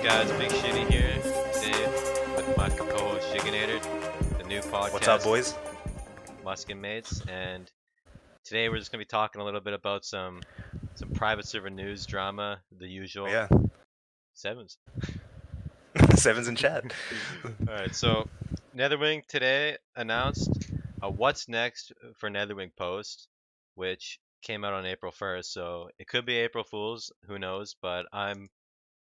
Guys, Big Shitty here today with my co-host Jiganator, the new podcast. What's up, boys? Musk and Mates, and today we're just gonna be talking a little bit about some private server news drama, the usual. Yeah. Sevens. Sevens in chat. All right, so Netherwing today announced a what's next for Netherwing post, which came out on April 1st. So it could be April Fool's, who knows? But I'm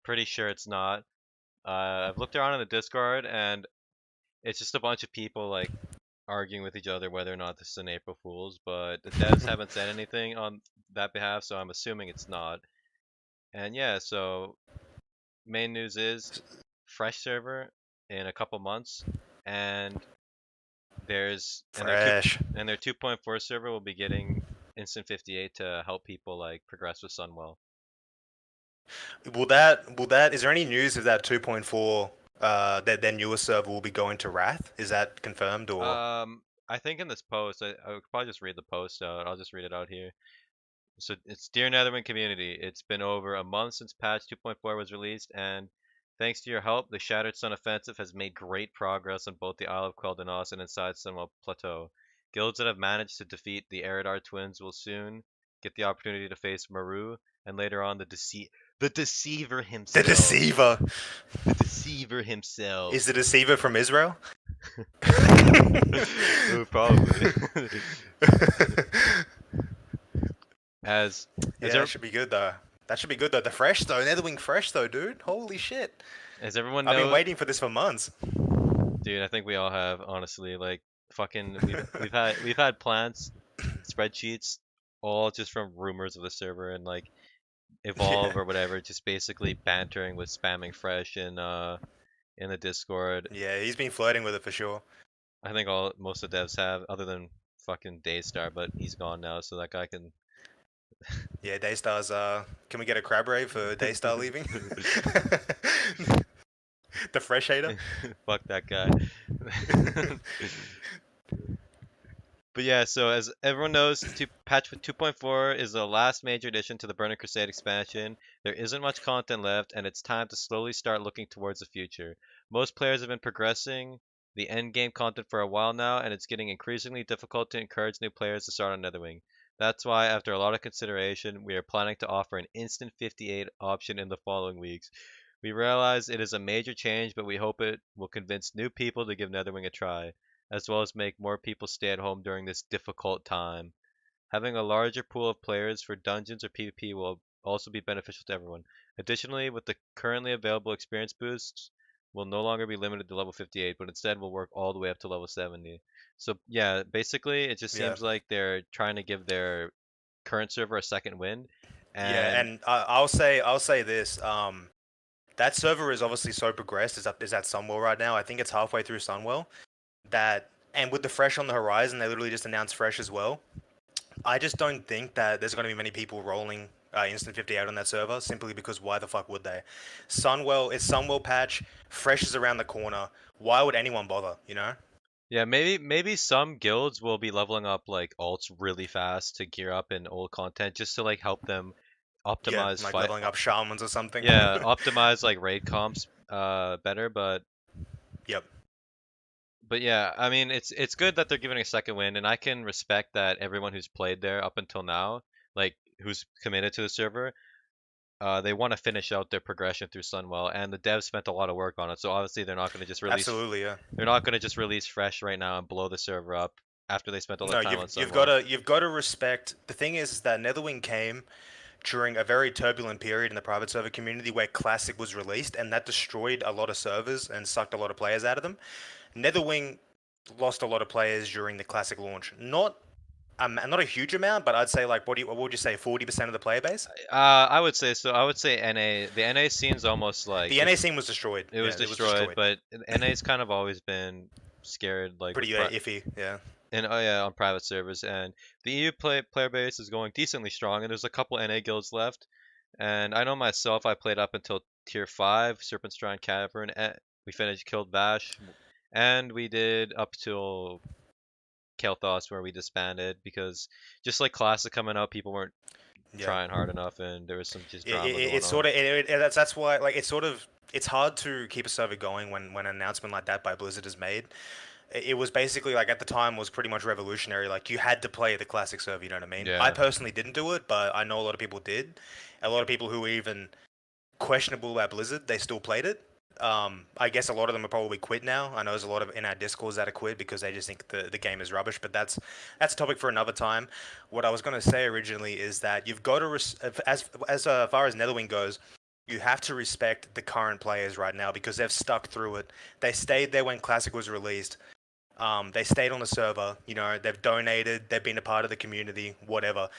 pretty sure it's not. I've looked around in the Discord, and it's just a bunch of people like arguing with each other whether or not this is an April Fool's. But the devs haven't said anything on that behalf, so I'm assuming it's not. And yeah, so main news is fresh server in a couple months, and there's Fresh. and their 2.4 server will be getting Instant 58 to help people like progress with Sunwell. Will that is there any news of that 2.4 that their newer server will be going to Wrath? Is that confirmed or I think in this post, I could probably just read the post out. I'll just read it out here. So it's Dear Netherwind community. It's been over a month since patch 2.4 was released, and thanks to your help, the Shattered Sun offensive has made great progress on both the Isle of Quel'Danas and inside Sunwell Plateau. Guilds that have managed to defeat the Eridar twins will soon get the opportunity to face Maru, and later on the Deceiver himself. the Deceiver? The Deceiver himself. Is the Deceiver from Israel? Probably. That should be good though. That should be good though. The fresh though, Netherwing fresh though, dude. Holy shit! As everyone I've knows, been waiting for this for months. Dude, I think we all have, honestly. Like, fucking, we've had plans, spreadsheets, all just from rumors of the server and like Evolve or whatever, just basically bantering with spamming fresh in the Discord. Yeah, he's been flirting with it for sure. I think most of the devs have, other than fucking Daystar, but he's gone now, so that guy can. Yeah, Daystar's. Can we get a crab rave for Daystar leaving? The fresh hater. Fuck that guy. But yeah, so as everyone knows, patch 2.4 is the last major addition to the Burning Crusade expansion. There isn't much content left, and it's time to slowly start looking towards the future. Most players have been progressing the endgame content for a while now, and it's getting increasingly difficult to encourage new players to start on Netherwing. That's why, after a lot of consideration, we are planning to offer an Instant 58 option in the following weeks. We realize it is a major change, but we hope it will convince new people to give Netherwing a try, as well as make more people stay at home during this difficult time. Having a larger pool of players for dungeons or PvP will also be beneficial to everyone. Additionally, with the currently available experience boosts, will no longer be limited to level 58, but instead will work all the way up to level 70. So yeah, basically it just seems like they're trying to give their current server a second wind. And I'll say this. That server is obviously so progressed. Is at Sunwell right now. I think it's halfway through Sunwell. And with the fresh on the horizon, they literally just announced fresh as well. I just don't think that there's going to be many people rolling Instant 58 on that server, simply because why the fuck would they? It's Sunwell patch, fresh is around the corner. Why would anyone bother, you know? Yeah, maybe some guilds will be leveling up like alts really fast to gear up in old content just to like help them optimize like leveling up shamans or something. Yeah, optimize like raid comps better, but Yep. But yeah, I mean it's good that they're giving a second win, and I can respect that everyone who's played there up until now, like who's committed to the server, they want to finish out their progression through Sunwell, and the devs spent a lot of work on it. So obviously they're not going to just release. Absolutely, yeah. They're not going to just release fresh right now and blow the server up after they spent all their time on Sunwell. You've got to respect. The thing is that Netherwing came during a very turbulent period in the private server community where Classic was released, and that destroyed a lot of servers and sucked a lot of players out of them. Netherwing lost a lot of players during the Classic launch. Not a huge amount, but I'd say like what would you say, 40% of the player base? I would say so. I would say NA. The NA scene's almost like The NA scene was destroyed. it was Yeah, it was destroyed, destroyed. but NA's kind of always been scared, like with Pretty iffy. Yeah. and oh yeah, on private servers. And the EU player base is going decently strong, and there's a couple NA guilds left. And I know myself, I played up until tier 5, Serpent Strand Cavern. We finished killed Bash, and we did up till Kael'thas where we disbanded because just like Classic coming out, people weren't Yeah. trying hard enough, and there was some just it, drama it, going it's on. sort of that's why like it's hard to keep a server going when an announcement like that by Blizzard is made. It was basically like at the time was pretty much revolutionary. Like you had to play the classic server. You know what I mean? I Yeah. personally didn't do it, but I know a lot of people did. A lot of people who were even questionable about Blizzard, they still played it. I guess a lot of them are probably quit now. I know there's a lot of in our discords that are quit because they just think the game is rubbish. But that's a topic for another time. What I was going to say originally is that you've got to as far as Netherwing goes, you have to respect the current players right now because they've stuck through it. They stayed there when Classic was released. They stayed on the server. You know, they've donated. They've been a part of the community. Whatever,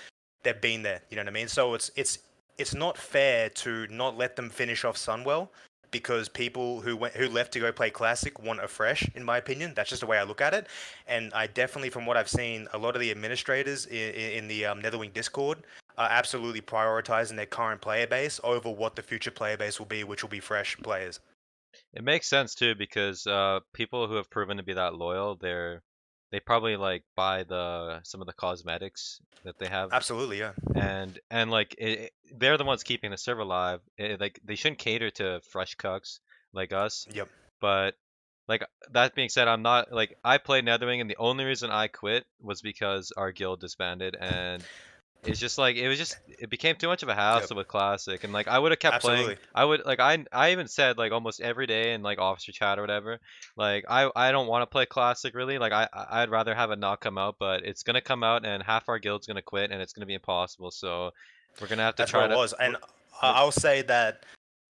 they've been there. You know what I mean? So it's not fair to not let them finish off Sunwell because people who left to go play Classic want a fresh. In my opinion, that's just the way I look at it. And I definitely, from what I've seen, a lot of the administrators in the Netherwing Discord are absolutely prioritizing their current player base over what the future player base will be, which will be fresh players. It makes sense too because people who have proven to be that loyal, they probably like buy the some of the cosmetics that they have, Absolutely, yeah. and like they're the ones keeping the server alive. Like they shouldn't cater to fresh cucks like us. Yep. But like that being said, I'm not like I played Netherwing, and the only reason I quit was because our guild disbanded, and it's just like it became too much of a Yep. hassle with classic, and like I would have kept playing. Absolutely. I would like I even said like almost every day in like officer chat or whatever, like I don't want to play classic really. Like I'd rather have it not come out, but it's gonna come out, and half our guild's gonna quit, and it's gonna be impossible. So we're gonna have to That's what try it to. was. We're, And we're, I'll say that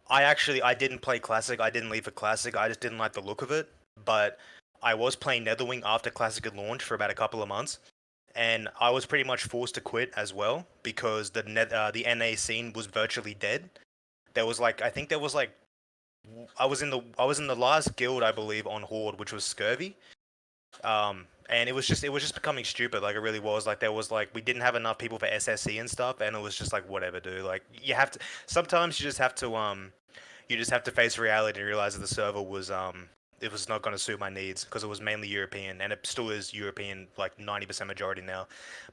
I didn't play Classic. I didn't leave for Classic. I just didn't like the look of it. But I was playing Netherwing after Classic had launched for about a couple of months, and I was pretty much forced to quit as well because the NA scene was virtually dead. There was like I think there was like I was in the last guild I believe on Horde, which was Scurvy. And it was just becoming stupid. Like it really was. Like there was like we didn't have enough people for SSC and stuff, and it was just like whatever, dude. Like you have to sometimes you just have to face reality and realize that the server was it was not going to suit my needs because it was mainly European and it still is European like 90% majority now.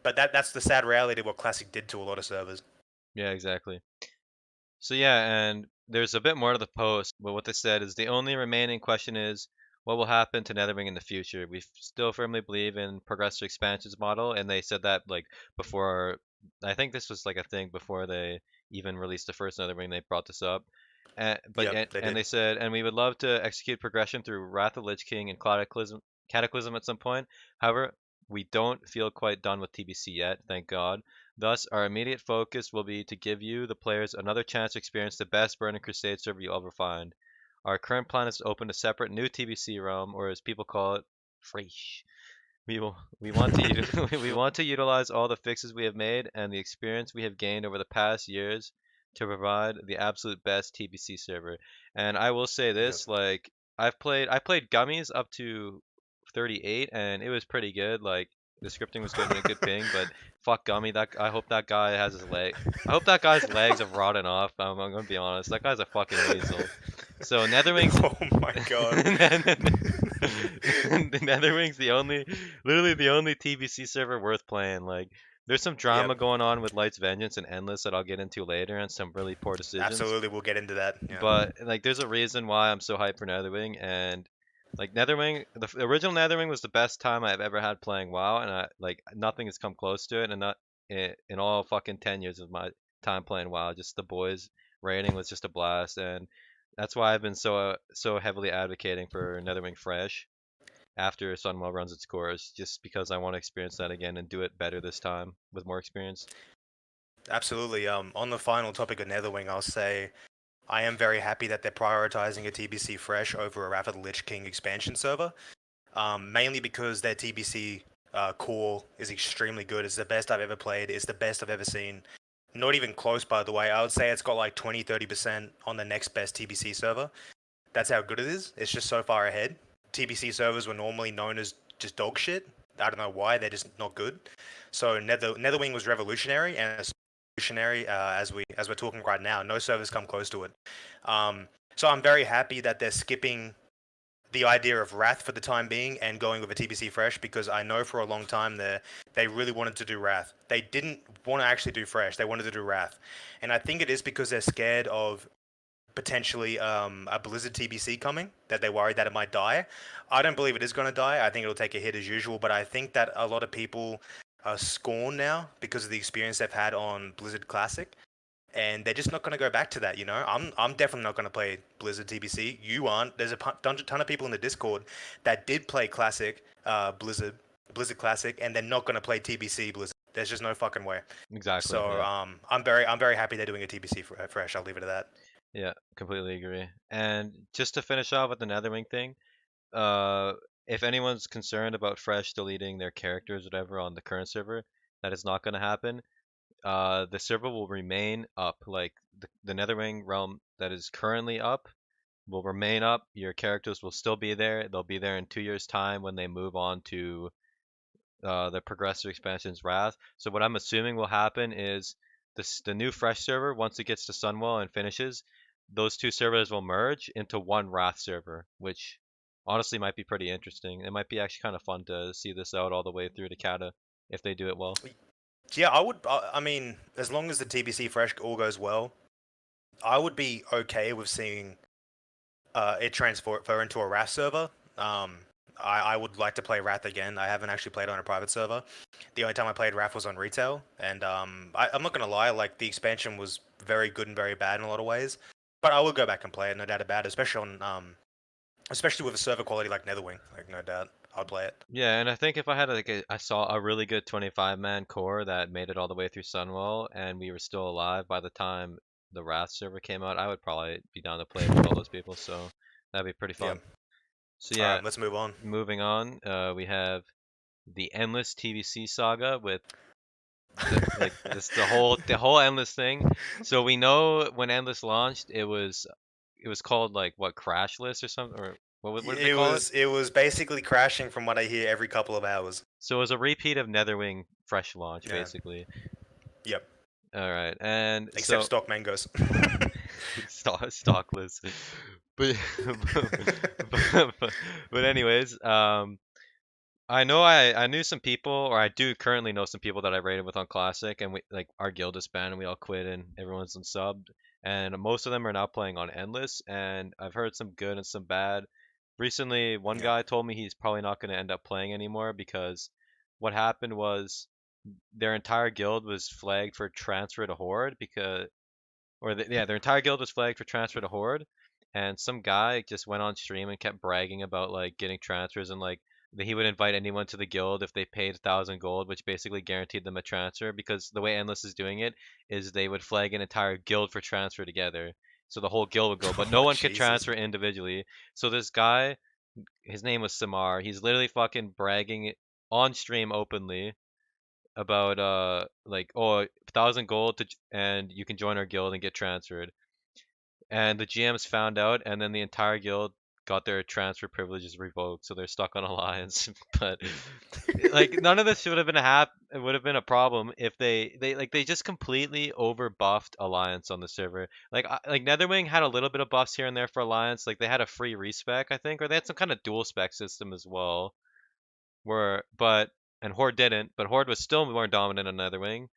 But that's the sad reality of what Classic did to a lot of servers. yeah, exactly. So yeah, and there's a bit more to the post, but what they said is the only remaining question is what will happen to Netherwing in the future. We still firmly believe in progressive expansions model, and they said that like before. I think this was like a thing before they even released the first Netherwing. They brought this up, Yep, they and did. they said, and we would love to execute progression through Wrath of Lich King and Cataclysm at some point. However, we don't feel quite done with TBC yet, thank God. Thus, our immediate focus will be to give you, the players, another chance to experience the best Burning Crusade server you'll ever find. Our current plan is to open a separate new TBC realm, or as people call it, Fresh. We want to we want to utilize all the fixes we have made and the experience we have gained over the past years to provide the absolute best TBC server. And I will say Yep. this, like I played gummies up to 38, and it was pretty good. Like the scripting was good and a good ping, but fuck gummy. That I hope that guy has his leg. I hope that guy's legs have rotted off. I'm gonna be honest. That guy's a fucking weasel. So Netherwings, Oh my god. the Netherwings, literally the only TBC server worth playing. Like, there's some Yep. drama going on with Light's Vengeance and Endless that I'll get into later, and some really poor decisions. Absolutely, we'll get into that. Yeah. But like, there's a reason why I'm so hyped for Netherwing, and like Netherwing, the original Netherwing was the best time I've ever had playing WoW, and I like nothing has come close to it, and not in all fucking 10 years of my time playing WoW. Just the boys raiding was just a blast, and that's why I've been so heavily advocating for Netherwing Fresh after Sunwell runs its course, just because I want to experience that again and do it better this time with more experience. Absolutely. On the final topic of Netherwing, I'll say I am very happy that they're prioritizing a TBC Fresh over a Wrath of the Lich King expansion server. Mainly because their TBC core is extremely good. It's the best I've ever played. It's the best I've ever seen. Not even close, by the way. I would say it's got like 20-30% on the next best TBC server. That's how good it is. It's just so far ahead. TBC servers were normally known as just dog shit. I don't know why, they're just not good. So Netherwing was revolutionary, and it's revolutionary as we're talking right now. No servers come close to it. So I'm very happy that they're skipping the idea of Wrath for the time being and going with a TBC Fresh, because I know for a long time they really wanted to do Wrath. They didn't want to actually do Fresh. They wanted to do Wrath, and I think it is because they're scared of potentially a Blizzard TBC coming, that they're worried that it might die. I don't believe it is going to die. I think it'll take a hit as usual, but I think that a lot of people are scorned now because of the experience they've had on Blizzard Classic, and they're just not going to go back to that. You know, I'm definitely not going to play Blizzard TBC. You aren't. There's a ton of people in the Discord that did play Classic Blizzard Classic, and they're not going to play TBC Blizzard. There's just no fucking way. Exactly. So Yeah. I'm very happy they're doing a TBC fresh. I'll leave it at that. Yeah. Completely agree. And just to finish off with the Netherwing thing, uh, if anyone's concerned about Fresh deleting their characters, whatever, on the current server, that is not going to happen. The server will remain up. Like the Netherwing realm that is currently up will remain up. Your characters will still be there. They'll be there in 2 years' time when they move on to the progressive expansion's Wrath. So what I'm assuming will happen is the new Fresh server, once it gets to Sunwell and finishes, those two servers will merge into one Wrath server, which honestly might be pretty interesting. It might be actually kind of fun to see this out all the way through to Kata if they do it well. Yeah, I would. I mean, as long as the TBC Fresh all goes well, I would be okay with seeing it transfer into a Wrath server. Um, I would like to play Wrath again. I haven't actually played on a private server. The only time I played Wrath was on retail, and I'm not gonna lie, like the expansion was very good and very bad in a lot of ways. But I will go back and play it, no doubt about it. Especially with a server quality like Netherwing, like no doubt, I'll play it. Yeah, and I think if I had I saw a really good 25-man core that made it all the way through Sunwell and we were still alive by the time the Wrath server came out, I would probably be down to play with all those people, so that'd be pretty Yeah. fun. So All yeah, right, let's move on. moving on, we have the endless TBC saga with the whole endless thing. So we know when endless launched, it was called like what, Crashless or something, or what did they It call it? was it was basically crashing from what I hear every couple of hours. So it was a repeat of Netherwing fresh launch Yeah. basically. Yep. All right, and Except so stock mangoes. stockless, but but anyways, I knew some people, or I do currently know some people that I raided with on Classic, and we like our guild disbanded, and we all quit, and everyone's unsubbed, and most of them are now playing on Endless, and I've heard some good and some bad. Recently, one Yeah. guy told me he's probably not going to end up playing anymore because what happened was their entire guild was flagged for transfer to Horde because, yeah, their entire guild was flagged for transfer to Horde, and some guy just went on stream and kept bragging about like getting transfers and like that he would invite anyone to the guild if they paid 1,000 gold, which basically guaranteed them a transfer. Because the way Endless is doing it is they would flag an entire guild for transfer together, so the whole guild would go, but no Oh one could Jesus. transfer individually. So this guy, his name was Samar. He's literally fucking bragging on stream openly about like, oh, 1,000 gold and you can join our guild and get transferred. And the GMs found out, and then the entire guild got their transfer privileges revoked, so they're stuck on alliance. But like none of this would have been it would have been a problem if they just completely over buffed alliance on the server. Like Netherwing had a little bit of buffs here and there for alliance. Like they had a free respec, I think, or they had some kind of dual spec system as well. Where but and Horde didn't, but Horde was still more dominant on Netherwing.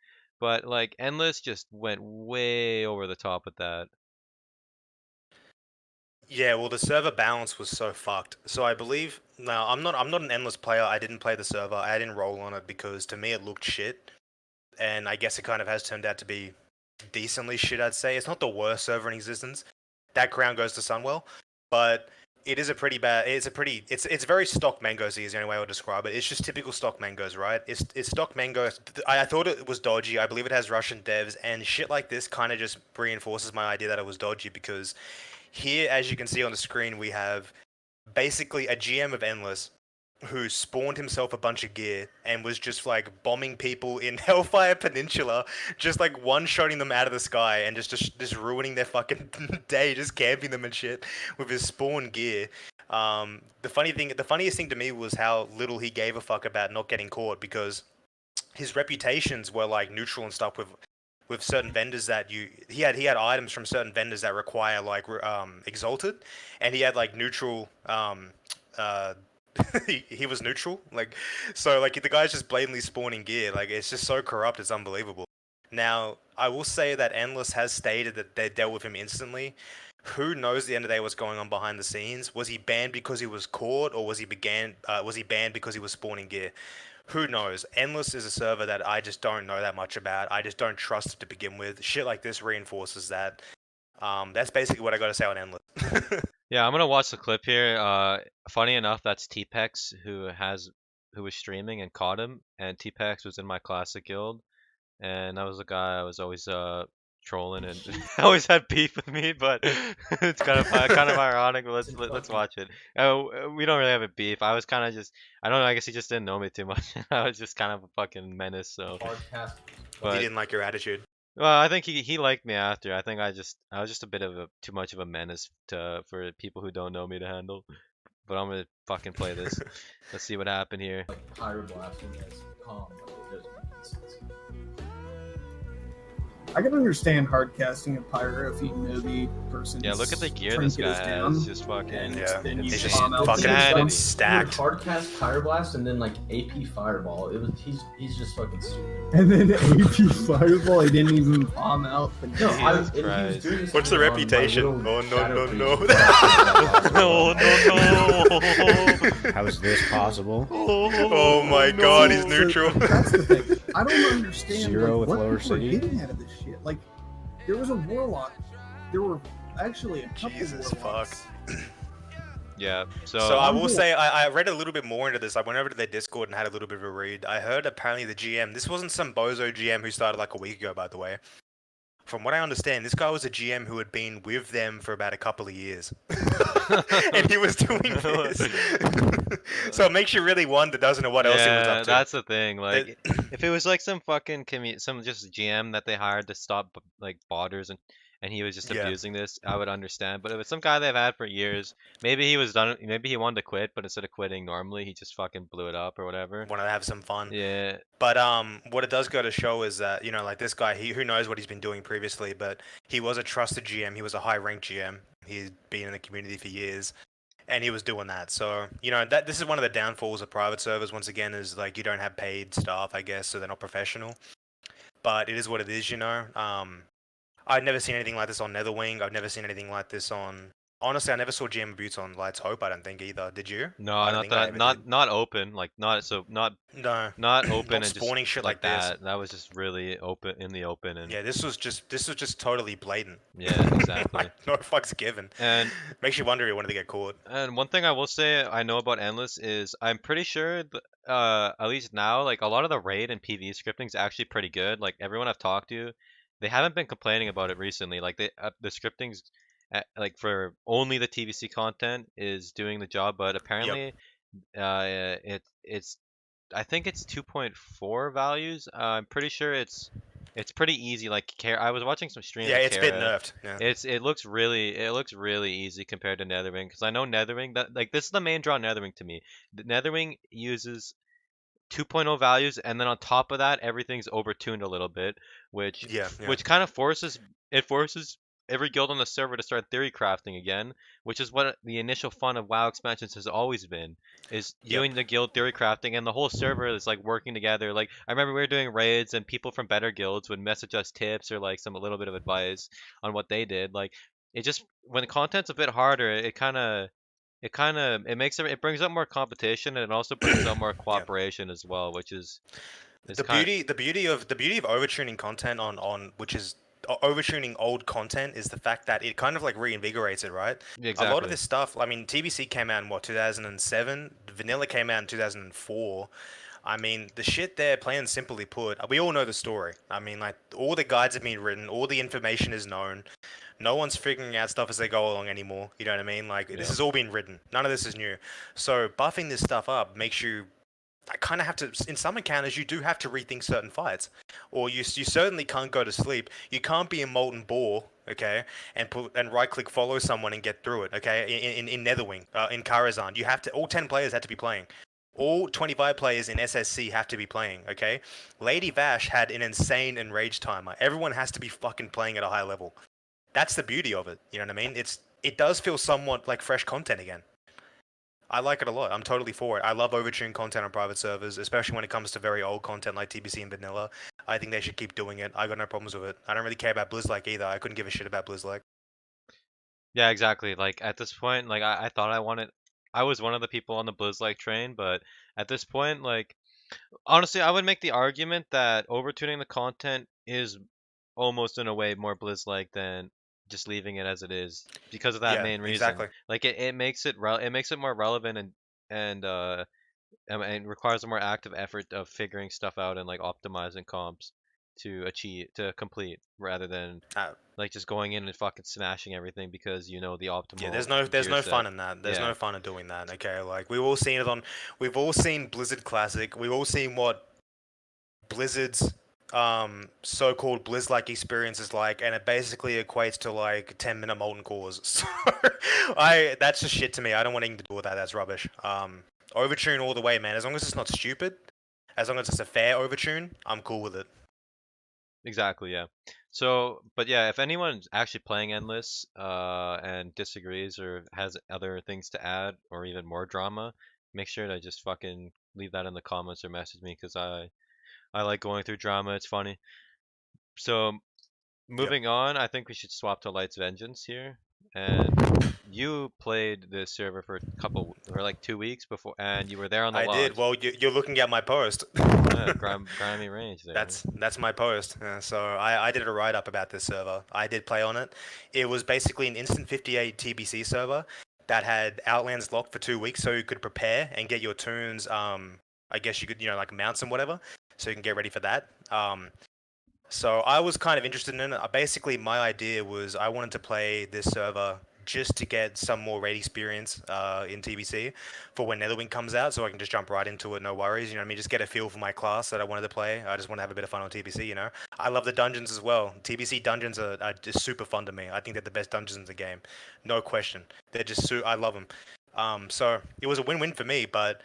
But like Endless just went way over the top with that. Yeah, well, the server balance was so fucked. So I believe now I'm not an endless player. I didn't play the server. I didn't roll on it because to me it looked shit, and I guess it kind of has turned out to be decently shit. I'd say it's not the worst server in existence. That crown goes to Sunwell, but it is a pretty bad. It's very stock mangoes. Is the only way I would describe it. It's just typical stock mangoes, right? It's stock mangoes. I thought it was dodgy. I believe it has Russian devs, and shit like this kind of just reinforces my idea that it was dodgy because here, as you can see on the screen, we have basically a GM of Endless who spawned himself a bunch of gear and was just like bombing people in Hellfire Peninsula, just like one-shotting them out of the sky and just ruining their fucking day, just camping them and shit with his spawn gear. The funniest thing to me was how little he gave a fuck about not getting caught because his reputations were like neutral and stuff with certain vendors that he had items from certain vendors that require like exalted, and he had like neutral uh he was neutral, like, so like the guy's just blatantly spawning gear, like it's just so corrupt, it's unbelievable. Now I will say that Endless has stated that they dealt with him instantly. Who knows at the end of the day what's going on behind the scenes? Was he banned because he was caught, or was he banned because he was spawning gear? Who knows? Endless is a server that I just don't know that much about. I just don't trust it to begin with. Shit like this reinforces that. That's basically what I got to say on Endless. Yeah, I'm gonna watch the clip here. Funny enough, that's T-Pex who was streaming and caught him, and T-Pex was in my classic guild, and that was the guy I was always trolling and always had beef with me, but it's kind of ironic. But let's watch it. We don't really have a beef. I was kind of just I don't know. I guess he just didn't know me too much. I was just kind of a fucking menace. So, Hardcast. He but didn't like your attitude. well, I think he liked me after. I think I was just a bit of a too much of a menace for people who don't know me to handle. But I'm gonna fucking play this. Let's see what happened here. Like pyroblasting as calm, but it doesn't make sense. I can understand hard casting a pyro if you know the person. Yeah, look at the gear this guy has. Just fucking Yeah, then you he's just just bomb out fucking insanity. Dude, stacked. hardcast pyroblast and then like AP fireball. He's just fucking stupid. And then AP fireball, I didn't even bomb out. No, Jesus he was Christ. doing this What's the on my reputation? little Oh, no, shadow no, creature. No. How is this possible? Oh my god, he's So, neutral. that's the thing. I don't understand Zero like, with what lower people are city? getting out of this shit. Like, there was a warlock. There were actually a couple Jesus warlocks. Yeah. So, So I I'm will cool. say I read a little bit more into this. I went over to their Discord and had a little bit of a read. I heard apparently the GM. This wasn't some bozo GM who started like a week ago, by the way. From what I understand, this guy was a GM who had been with them for about a couple of years, and he was doing this. So it makes you really wonder, doesn't it, what else he was yeah, up to? that's the thing. Like, That- if it was like some fucking some just GM that they hired to stop like botters and he was just Yeah. abusing this, I would understand. But if it's some guy they've had for years, maybe he was done. Maybe he wanted to quit, but instead of quitting normally, he just fucking blew it up or whatever. Want to have some fun. Yeah. But what it does go to show is that, you know, like this guy, who knows what he's been doing previously, but he was a trusted GM. He was a high ranked GM. He's been in the community for years, and he was doing that. So, you know, that this is one of the downfalls of private servers. Once again, is like you don't have paid staff, I guess, so they're not professional. But it is what it is, you know. I've never seen anything like this on Netherwing. I've never seen anything like this on. Honestly, I never saw GM abuse on Lights Hope. I don't think either. Did you? No, I don't not think I that. ever Not did. not open. Like not so not No. not open Not and just spawning shit like this. that. That was just really open in the open and Yeah, this was just totally blatant. yeah, exactly. Like, no fucks given. And Makes you wonder when they get caught. And one thing I will say I know about Endless is I'm pretty sure at least now like a lot of the raid and PvE scripting is actually pretty good. Like everyone I've talked to, they haven't been complaining about it recently. Like the scripting's like for only the TVC content is doing the job, but Yep. apparently it's I think it's 2.4 values. I'm pretty sure it's pretty easy. Like I was watching some streams. Yeah, of it's a bit Kara. nerfed. Yeah. It looks really easy compared to Netherwing because I know Netherwing that like this is the main draw of Netherwing to me. The Netherwing uses 2.0 values and then on top of that everything's overtuned a little bit, which Yeah, yeah. which kind of forces every guild on the server to start theory crafting again, which is what the initial fun of WoW expansions has always been, is Yep. doing the guild theory crafting and the whole server is like working together. Like I remember we were doing raids and people from better guilds would message us tips or like some a little bit of advice on what they did. Like it just when the content's a bit harder, it brings up more competition and it also brings up more cooperation as well, which is The beauty of overtuning content on which is overtuning old content is the fact that it kind of like reinvigorates it, right? A lot of Exactly. this stuff, I mean, TBC came out in what, 2007? Vanilla came out in 2004. I mean, the shit there, plain and simply put, we all know the story. I mean, like, all the guides have been written, all the information is known. No one's figuring out stuff as they go along anymore. You know what I mean? Like, this Yeah. has all been written. None of this is new. So, buffing this stuff up makes you. I kind of have to. In some encounters, you do have to rethink certain fights, or you certainly can't go to sleep. You can't be a molten ball, okay, and right click follow someone and get through it, okay. In Netherwing, in Karazhan, you have to. All 10 players have to be playing. All 25 players in SSC have to be playing, okay? Lady Vash had an insane enrage timer. Everyone has to be fucking playing at a high level. That's the beauty of it. You know what I mean? It does feel somewhat like fresh content again. I like it a lot. I'm totally for it. I love overtuned content on private servers, especially when it comes to very old content like TBC and Vanilla. I think they should keep doing it. I got no problems with it. I don't really care about Blizzlike either. I couldn't give a shit about Blizzlike. Yeah, exactly. Like at this point, like I thought I was one of the people on the Blizz train, but at this point, like honestly, I would make the argument that overtuning the content is almost in a way more Blizz than just leaving it as it is because of that Yeah, main reason. exactly. Like it makes it makes it more relevant and requires a more active effort of figuring stuff out and like optimizing comps to complete rather than Uh, like just going in and fucking smashing everything because you know the yeah, optimal there's gear no set. fun in that. There's Yeah, no fun in doing that. Okay, like we've all seen Blizzard Classic. We've all seen what Blizzard's so-called Blizz-like experience is like, and it basically equates to like 10-minute molten cores. So that's just shit to me. I don't want anything to do with that. That's rubbish. Overtune all the way, man. As long as it's not stupid, as long as it's a fair overtune, I'm cool with it. exactly. Yeah. So, but yeah, if anyone's actually playing Endless and disagrees or has other things to add or even more drama, make sure to just fucking leave that in the comments or message me because I like going through drama. It's funny. So Yep. moving on, I think we should swap to Light's Vengeance here. And you played this server for for like 2 weeks before, and you were there on the I did. launch. Well, you're looking at my post. Yeah, grimy range there. That's my post. So I did a write up about this server. I did play on it. It was basically an instant 58 TBC server that had Outlands locked for 2 weeks, so you could prepare and get your tunes. I guess you could like mounts and whatever, so you can get ready for that. So I was kind of interested in it. Basically, my idea was I wanted to play this server just to get some more raid experience in TBC for when Netherwing comes out, so I can just jump right into it, no worries. You know what I mean? Just get a feel for my class that I wanted to play. I just want to have a bit of fun on TBC, you know? I love the dungeons as well. TBC dungeons are just super fun to me. I think they're the best dungeons in the game. No question. They're just I love them. So it was a win-win for me, but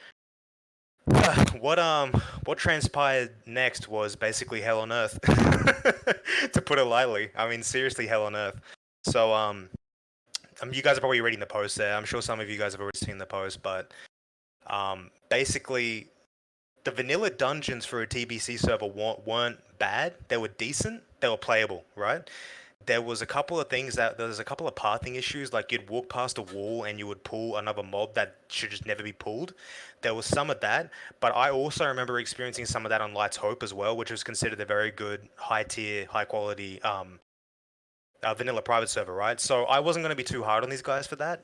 what transpired next was basically hell on earth, to put it lightly. I mean, seriously, hell on earth. So you guys are probably reading the post there. I'm sure some of you guys have already seen the post, but basically, the vanilla dungeons for a TBC server weren't bad. They were decent. They were playable, right? There's a couple of pathing issues, like you'd walk past a wall and you would pull another mob that should just never be pulled. There was some of that, but I also remember experiencing some of that on Light's Hope as well, which was considered a very good, high tier, high quality vanilla private server, right? So I wasn't going to be too hard on these guys for that,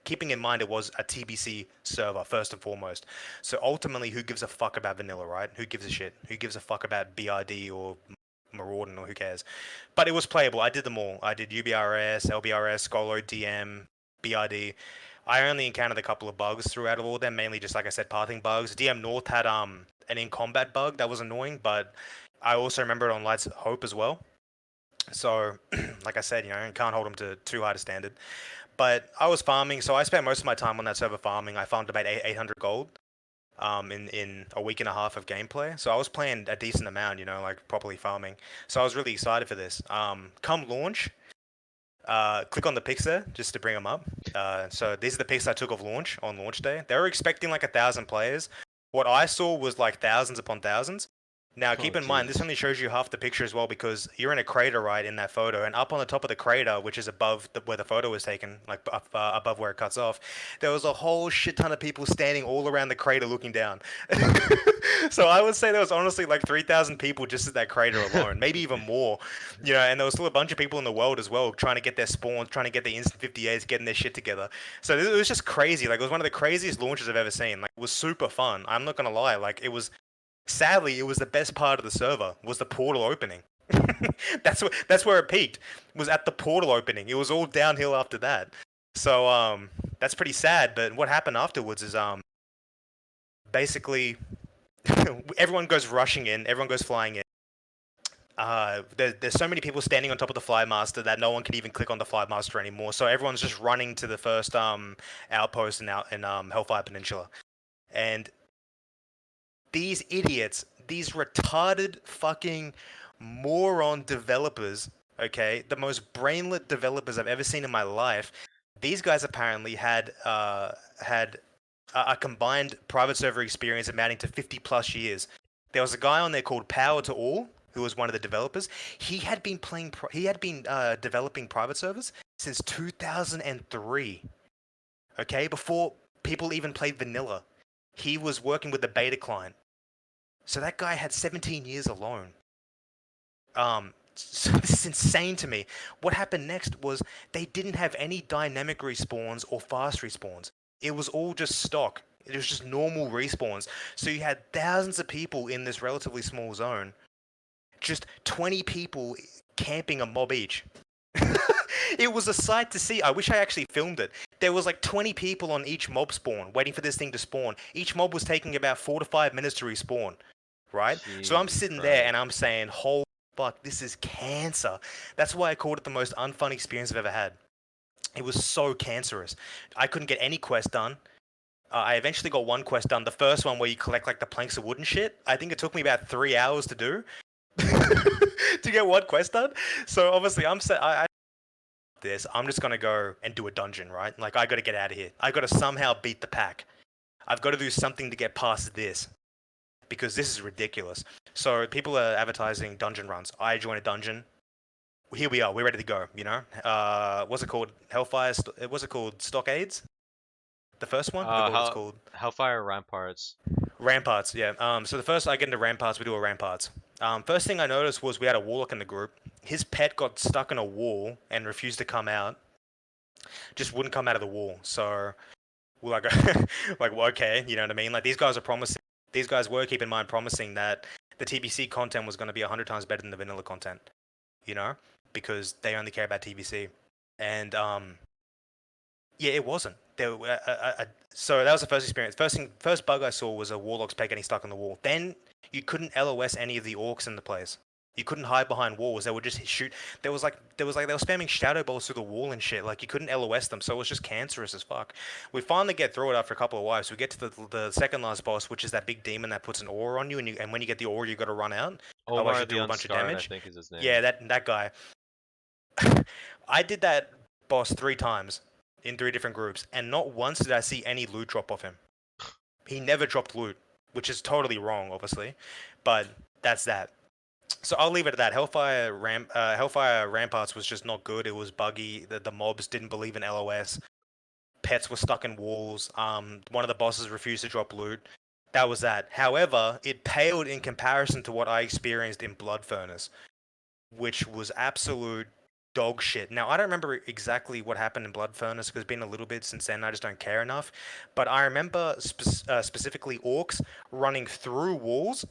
keeping in mind it was a TBC server first and foremost. So ultimately, who gives a fuck about vanilla, right? Who gives a shit? Who gives a fuck about BRD or Maraudin or who cares? But it was playable. I did them all. I did UBRS, LBRS, Skolo, DM, BRD. I only encountered a couple of bugs throughout all of them, mainly just like I said, pathing bugs. DM North had an in combat bug that was annoying, but I also remember it on Lights Hope as well. So, like I said, can't hold them to too high a standard. But I was farming, so I spent most of my time on that server farming. I farmed about 800 gold in a week and a half of gameplay. So I was playing a decent amount, like properly farming. So I was really excited for this. Come launch, click on the pics there just to bring them up. So these are the pics I took of launch on launch day. They were expecting like 1,000 players. What I saw was like thousands upon thousands. Now, Oh, keep in mind, this Jesus. only shows you half the picture as well because you're in a crater, right, in that photo, and up on the top of the crater, which is above where the photo was taken, like up, above where it cuts off, there was a whole shit ton of people standing all around the crater looking down. So I would say there was honestly like 3,000 people just at that crater alone, maybe even more. And there was still a bunch of people in the world as well trying to get their spawns, trying to get the instant 58s, getting their shit together. So it was just crazy. Like, it was one of the craziest launches I've ever seen. Like, it was super fun. I'm not gonna lie. Like, it was. Sadly, it was the best part of the server, was the portal opening. That's where it peaked, was at the portal opening. It was all downhill after that. So that's pretty sad, but what happened afterwards is basically everyone goes rushing in, everyone goes flying in. There's so many people standing on top of the Flymaster that no one can even click on the Flymaster anymore. So everyone's just running to the first outpost in Hellfire Peninsula. And these idiots, these retarded fucking moron developers, okay, the most brainlet developers I've ever seen in my life. These guys apparently had a combined private server experience amounting to 50 plus years. There was a guy on there called Power to All, who was one of the developers. He had been developing private servers since 2003. Okay, before people even played vanilla. He was working with the beta client. So that guy had 17 years alone. So this is insane to me. What happened next was they didn't have any dynamic respawns or fast respawns. It was all just stock. It was just normal respawns. So you had thousands of people in this relatively small zone. Just 20 people camping a mob each. It was a sight to see. I wish I actually filmed it. There was like 20 people on each mob spawn, waiting for this thing to spawn. Each mob was taking about 4 to 5 minutes to respawn. Right? So I'm Jesus sitting Christ. there and I'm saying, holy fuck, this is cancer. That's why I called it the most unfun experience I've ever had. It was so cancerous. I couldn't get any quest done. I eventually got one quest done. The first one where you collect like the planks of wood and shit. I think it took me about 3 hours to do. To get one quest done. So obviously I'm just gonna go and do a dungeon, right? Like, I gotta get out of here. I gotta somehow beat the pack. I've got to do something to get past this. Because this is ridiculous. So people are advertising dungeon runs. I join a dungeon. Here we are. We're ready to go. What's it called? Hellfire. What's it called? Stockades. The first one. I forgot what it's called. Hellfire Ramparts. Ramparts. Yeah. So the first I get into Ramparts, we do a Ramparts. First thing I noticed was we had a warlock in the group. His pet got stuck in a wall and refused to come out. Just wouldn't come out of the wall. So we're like, okay, you know what I mean? Like, these guys are promising. These guys were, keep in mind, promising that the TBC content was going to be 100 times better than the vanilla content, because they only care about TBC. And yeah, it wasn't. So that was the first experience. First bug I saw was a warlock's pet getting stuck on the wall. Then you couldn't LOS any of the orcs in the place. You couldn't hide behind walls. They would just shoot. They were spamming shadow balls through the wall and shit. Like, you couldn't LOS them, so it was just cancerous as fuck. We finally get through it after a couple of wives. We get to the second last boss, which is that big demon that puts an aura on you, and when you get the aura, you got to run out. Otherwise, you do a bunch of damage. I think is his name. Yeah, that guy. I did that boss 3 times in 3 different groups, and not once did I see any loot drop off him. He never dropped loot, which is totally wrong, obviously, but that's that. So I'll leave it at that. Hellfire Ramparts was just not good. It was buggy. The mobs didn't believe in LOS. Pets were stuck in walls. One of the bosses refused to drop loot. That was that. However, it paled in comparison to what I experienced in Blood Furnace, which was absolute dog shit. Now, I don't remember exactly what happened in Blood Furnace because it's been a little bit since then. I just don't care enough. But I remember specifically orcs running through walls,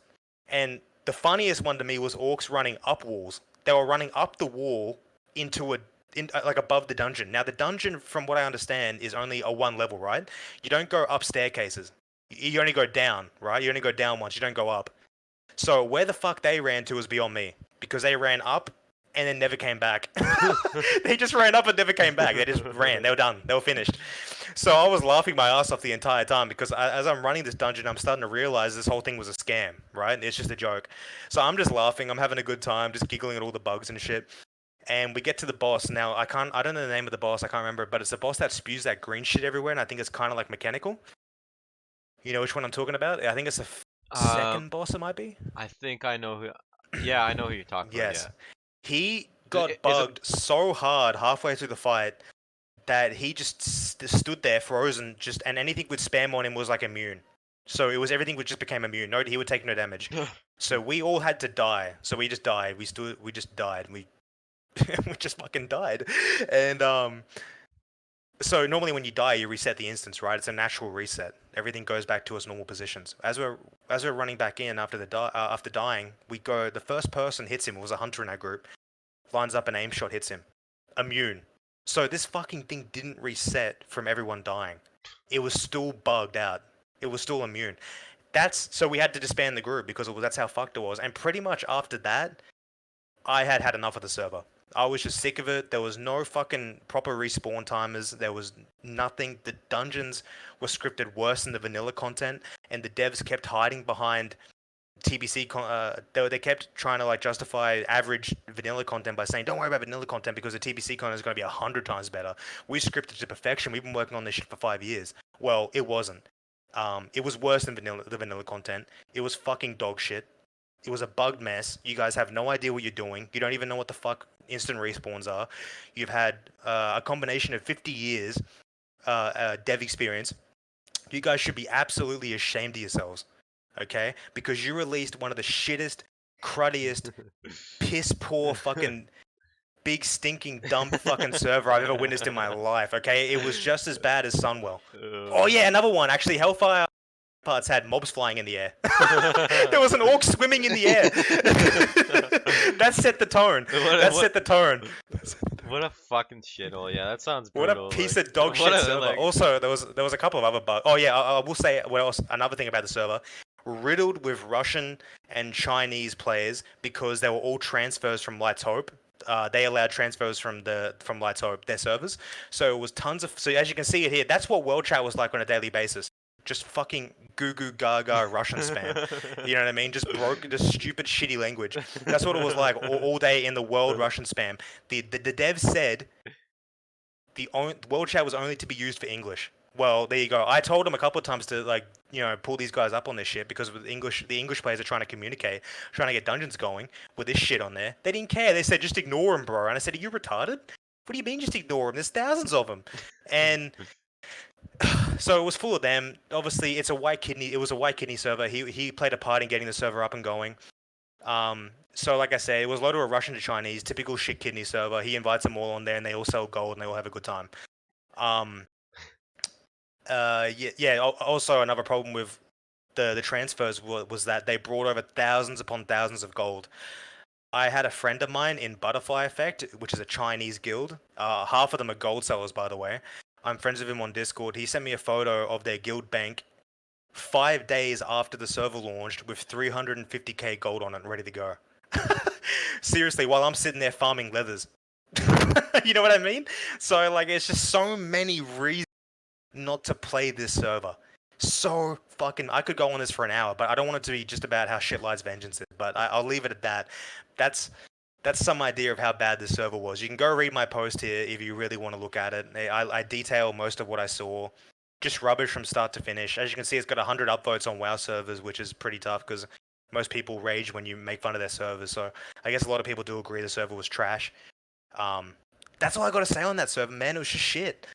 and the funniest one to me was orcs running up walls. They were running up the wall into like above the dungeon. Now, the dungeon, from what I understand, is only a 1 level, right? You don't go up staircases. You only go down, right? You only go down once. You don't go up. So where the fuck they ran to is beyond me, because they ran up and then never came back. They just ran up and never came back. They just ran. They were done. They were finished. So I was laughing my ass off the entire time because as I'm running this dungeon, I'm starting to realize this whole thing was a scam, right? It's just a joke. So I'm just laughing. I'm having a good time, just giggling at all the bugs and shit. And we get to the boss. Now, I don't know the name of the boss. I can't remember, but it's a boss that spews that green shit everywhere, and I think it's kind of like mechanical. You know which one I'm talking about? I think it's Uh, second boss it might be. I think I know who. Yeah, I know who you're talking about. Yes, Yeah. he I- got Is it? bugged so hard halfway through the fight that he just stood there frozen, just and anything with spam on him was like immune. So it was everything would just became immune. No, he would take no damage. So we all had to die. So we just died. We just died. We we just fucking died. And so normally when you die, you reset the instance, right? It's a natural reset. Everything goes back to its normal positions. As we're running back in after after dying, we go. The first person hits him. It was a hunter in our group. Lines up an aim shot, hits him. Immune. So this fucking thing didn't reset from everyone dying. It was still bugged out. It was still immune. That's so we had to disband the group because that's how fucked it was. And pretty much after that, I had had enough of the server. I was just sick of it. There was no fucking proper respawn timers. There was nothing. The dungeons were scripted worse than the vanilla content, and the devs kept hiding behind TBC. They kept trying to like justify average vanilla content by saying, "Don't worry about vanilla content because the TBC content is going to be 100 times better." We scripted to perfection. We've been working on this shit for 5 years. Well, it wasn't. It was worse than the vanilla content. It was fucking dog shit. It was a bugged mess. You guys have no idea what you're doing. You don't even know what the fuck instant respawns are. You've had a combination of 50 years dev experience. You guys should be absolutely ashamed of yourselves, okay? Because you released one of the shittest, cruddiest, piss poor fucking big stinking dumb fucking server I've ever witnessed in my life, okay? It was just as bad as Sunwell. Oh yeah, another one. Actually, Hellfire parts had mobs flying in the air. There was an orc swimming in the air. That set the tone. That set the tone. What a fucking shithole. Yeah, that sounds What a brutal. piece like, of dog what shit a, server. like- Also, there was a couple of other bugs. Oh yeah, I will say what else. Another thing about the server, riddled with Russian and Chinese players because they were all transfers from Lights Hope. They allowed transfers from Lights Hope, their servers. So it was tons of. So as you can see it here, that's what World Chat was like on a daily basis. Just fucking goo goo gaga Russian spam. You know what I mean? Just stupid shitty language. That's what it was like all day in the world Russian spam. The devs said world chat was only to be used for English. Well, there you go. I told them a couple of times to pull these guys up on this shit because with the English players are trying to communicate, trying to get dungeons going with this shit on there. They didn't care. They said just ignore them, bro. And I said, are you retarded? What do you mean just ignore them? There's thousands of them. And so it was full of them. Obviously, it's a white kidney. It was a white kidney server. He played a part in getting the server up and going. So like I said, it was loaded with Russian to Chinese, typical shit kidney server. He invites them all on there, and they all sell gold, and they all have a good time. Yeah. Also, another problem with the transfers was that they brought over thousands upon thousands of gold. I had a friend of mine in Butterfly Effect, which is a Chinese guild. Half of them are gold sellers, by the way. I'm friends with him on Discord. He sent me a photo of their guild bank 5 days after the server launched with 350k gold on it and ready to go. Seriously, while I'm sitting there farming leathers. You know what I mean? So like it's just so many reasons not to play this server. So fucking I could go on this for an hour, but I don't want it to be just about how shit Light's Vengeance is, but I'll leave it at that. That's some idea of how bad this server was. You can go read my post here if you really want to look at it. I detail most of what I saw. Just rubbish from start to finish. As you can see, it's got 100 upvotes on WoW servers, which is pretty tough because most people rage when you make fun of their servers. So I guess a lot of people do agree the server was trash. That's all I got to say on that server, man. It was just shit.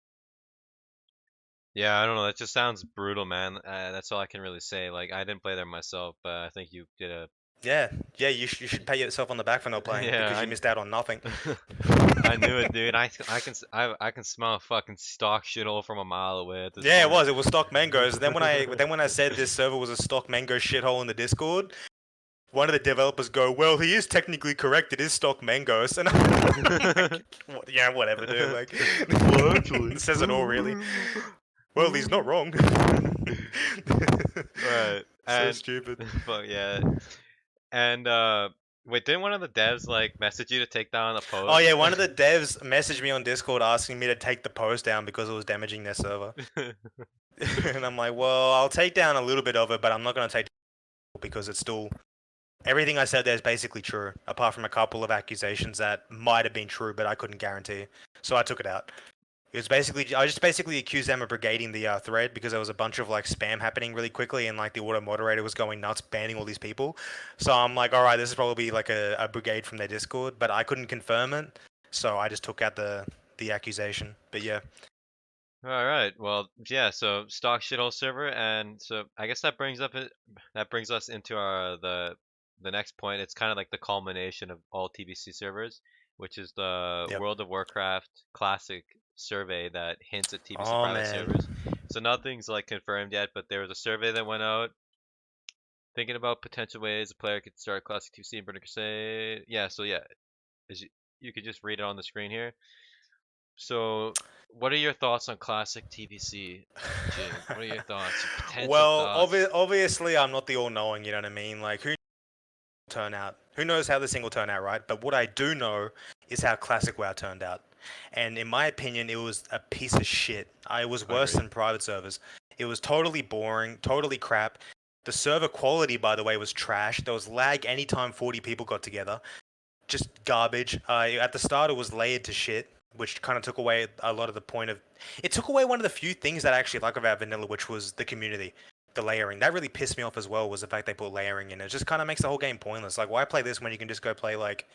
Yeah, I don't know. That just sounds brutal, man. That's all I can really say. Like, I didn't play there myself, but I think you did a. Yeah, you should pat yourself on the back for not playing Yeah, because you missed out on nothing. I knew it, dude. I can smell a fucking stock shithole from a mile away at this Yeah, point. it was stock mangoes. Then when I said this server was a stock mango shithole in the Discord, one of the developers go, "Well, he is technically correct. It is stock mangoes." And I'm like, yeah, whatever, dude. Like, Well, actually. it says it all, really. Well, he's not wrong. Right. So And stupid. fuck yeah. And wait, didn't one of the devs like message you to take down the post? Oh yeah, one of the devs messaged me on Discord asking me to take the post down because it was damaging their server. And I'm like, well, I'll take down a little bit of it, but I'm not going to take because it's still everything I said there is basically true, apart from a couple of accusations that might have been true, but I couldn't guarantee. So I took it out. It was basically I just basically accused them of brigading the thread because there was a bunch of like spam happening really quickly and like the auto moderator was going nuts banning all these people. So I'm like, all right, this is probably like a brigade from their Discord, but I couldn't confirm it, so I just took out the accusation. But yeah, All right. Well, yeah. So stock shithole server, and so I guess that brings us into our the next point. It's kind of like the culmination of all TBC servers, which is the yep. World of Warcraft Classic survey that hints at TBC Oh private man. servers. So nothing's like confirmed yet, but there was a survey that went out thinking about potential ways a player could start Classic TBC and Burning Crusade. Yeah. So yeah, as you could just read it on the screen here. So, what are your thoughts on classic TBC, Jig? What are your thoughts? Your potential Well, thoughts? obviously I'm not the all-knowing, you know what I mean? Like who turn out? Who knows how this thing will turn out, right? But what I do know is how Classic WoW turned out. And in my opinion, it was a piece of shit. It was worse Agreed. than private servers. It was totally boring, totally crap. The server quality, by the way, was trash. There was lag anytime 40 people got together. Just garbage. At the start, it was layered to shit, which kind of took away a lot of the point of. It took away one of the few things that I actually like about vanilla, which was the community, the layering. That really pissed me off as well. Was the fact they put layering in. It just kind of makes the whole game pointless. Like, why play this when you can just go play like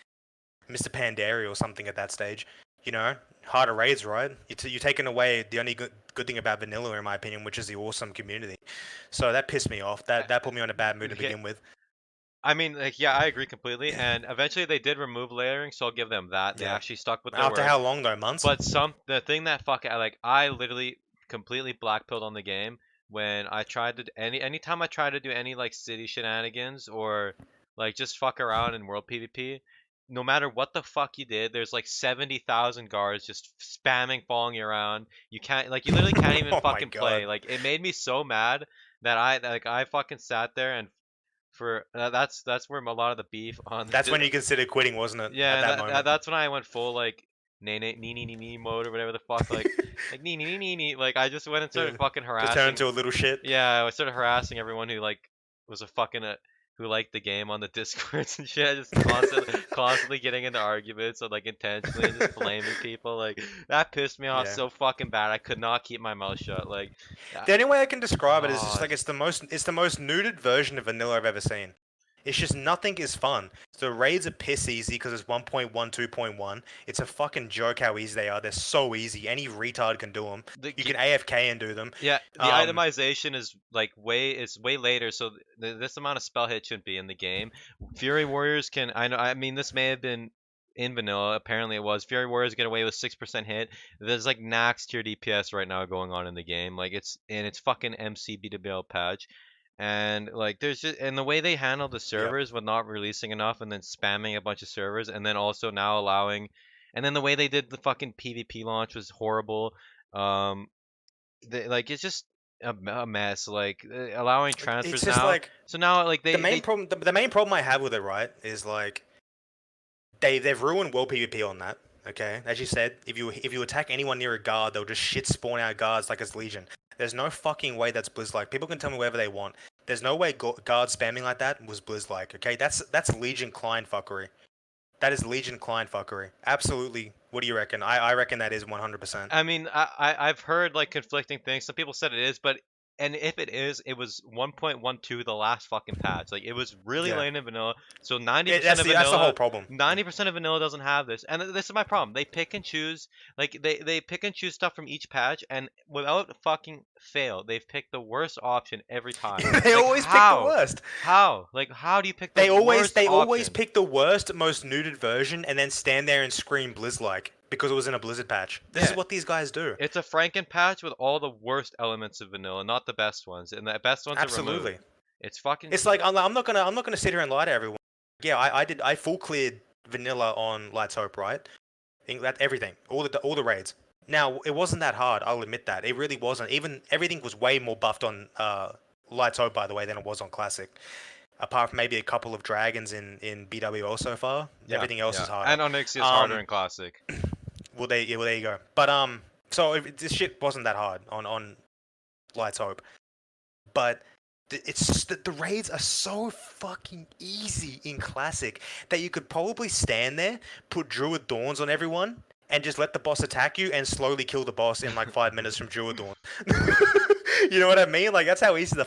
Mr. Pandaria or something at that stage? You know, harder raids, right? You're taking away the only good thing about vanilla, in my opinion, which is the awesome community. So that pissed me off. That put me on a bad mood to Okay, begin with. I mean, like, yeah, I agree completely. And eventually, they did remove layering, so I'll give them that. They Yeah. actually stuck with their After word. how long though? Months? But the thing that I literally completely blackpilled on the game when I tried to anytime I tried to do any like city shenanigans or like just fuck around in world PvP, no matter what the fuck you did, there's like 70,000 guards just spamming, following you around. You literally can't even Oh my fucking play. god. Like it made me so mad that I fucking sat there and that's where a lot of the beef on That's when you considered quitting, wasn't it? yeah, At and that moment. that's when I went full like nee mode or whatever the fuck, like nee. Like I just went and started Yeah. fucking Just turn harassing. into a little shit. Yeah, I started harassing everyone who like was a fucking who liked the game on the discords and shit. Just constantly getting into arguments and like intentionally just blaming people. Like that pissed me off Yeah. so fucking bad. I could not keep my mouth shut. Like, The only way I can describe it is just God. like it's the most nuded version of vanilla I've ever seen. It's just nothing is fun. The raids are piss easy because it's 1.12.1. It's a fucking joke how easy they are. They're so easy. Any retard can do them. You can AFK and do them. Yeah, the Um, itemization is like it's way later, so this amount of spell hit shouldn't be in the game. Fury Warriors can I mean this may have been in vanilla, apparently it was. Fury Warriors get away with 6% hit. There's like max tier DPS right now going on in the game. Like it's fucking MC BWL patch. And like there's just and the way they handle the yep. servers with not releasing enough and then spamming a bunch of servers and then also now allowing and then the way they did the fucking PvP launch was horrible. Um like it's just a mess. Like allowing It's transfers just now. like So now like the main they problem. The main problem I have with it, right, is like they've ruined world PvP on that. Okay, as you said, if you attack anyone near a guard, they'll just shit spawn out guards like it's Legion. There's no fucking way that's Blizz like. People can tell me whatever they want. There's no way guard spamming like that was Blizz like. Okay, that's Legion client fuckery. That is Legion client fuckery. Absolutely. What do you reckon? I reckon that is 100%. I mean I've heard like conflicting things. Some people said it is, but and if it is, it was 1.12 the last fucking patch. Like it was really Yeah, late in vanilla. So 90% of that's the whole vanilla problem. 90% of vanilla doesn't have this. And this is my problem. They pick and choose like they pick and choose stuff from each patch and without fucking fail, they've picked the worst option every time. They Like always pick the worst. How? Like how do you pick the They always worst always option? pick the worst, most nuded version, and then stand there and scream Blizz like because it was in a Blizzard patch. This Yeah. is what these guys do. It's a Franken patch with all the worst elements of vanilla, not the best ones. And the best ones are Absolutely. removed. It's fucking It's like I'm not gonna sit here and lie to everyone. Yeah, I full cleared vanilla on Lights Hope, right? I think that everything, all the raids. Now it wasn't that hard. I'll admit that it really wasn't. Even everything was way more buffed on Lights Hope, by the way, than it was on Classic. Apart from maybe a couple of dragons in BWL so far, everything else is harder. And Onyx is harder in classic. Well, there you go. But so this shit wasn't that hard on Lights Hope, but it's just that the raids are so fucking easy in Classic that you could probably stand there, put Druid Dawns on everyone, and just let the boss attack you and slowly kill the boss in like 5 minutes from Dawn. You know what I mean? Like that's how easy the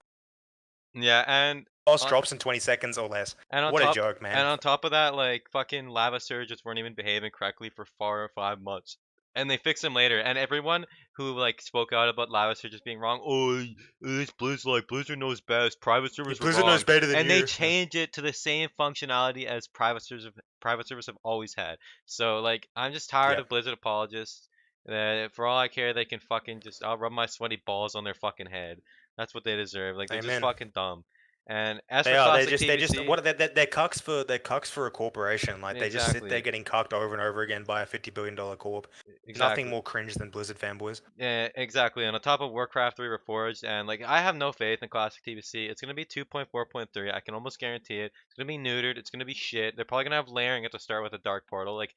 Yeah, and boss on, drops in 20 seconds or less. and on What a top joke, man. and on top of that, like fucking lava surges weren't even behaving correctly for 4 or 5 months. And they fixed them later. And everyone who like spoke out about lava surges being wrong, oh, it's Blizzard, like Blizzard knows best. Private servers were Blizzard knows wrong. better than And you. they change it to the same functionality as private servers have always had. So like I'm just tired Yeah. of Blizzard apologists. For all I care, they can fucking just I'll rub my sweaty balls on their fucking head. That's what they deserve. Like they're just Amen. fucking dumb. And as They for are. classic They're just TBC, what they're cucks for a corporation. Like they just sit there exactly, getting cucked over and over again by a $50 billion corp. Nothing exactly. more cringe than Blizzard fanboys. Yeah, exactly. And on top of Warcraft 3 Reforged, and like I have no faith in classic TBC. It's gonna be 2.4.3. I can almost guarantee it. It's gonna be neutered. It's gonna be shit. They're probably gonna have layering at the start with a dark portal. Like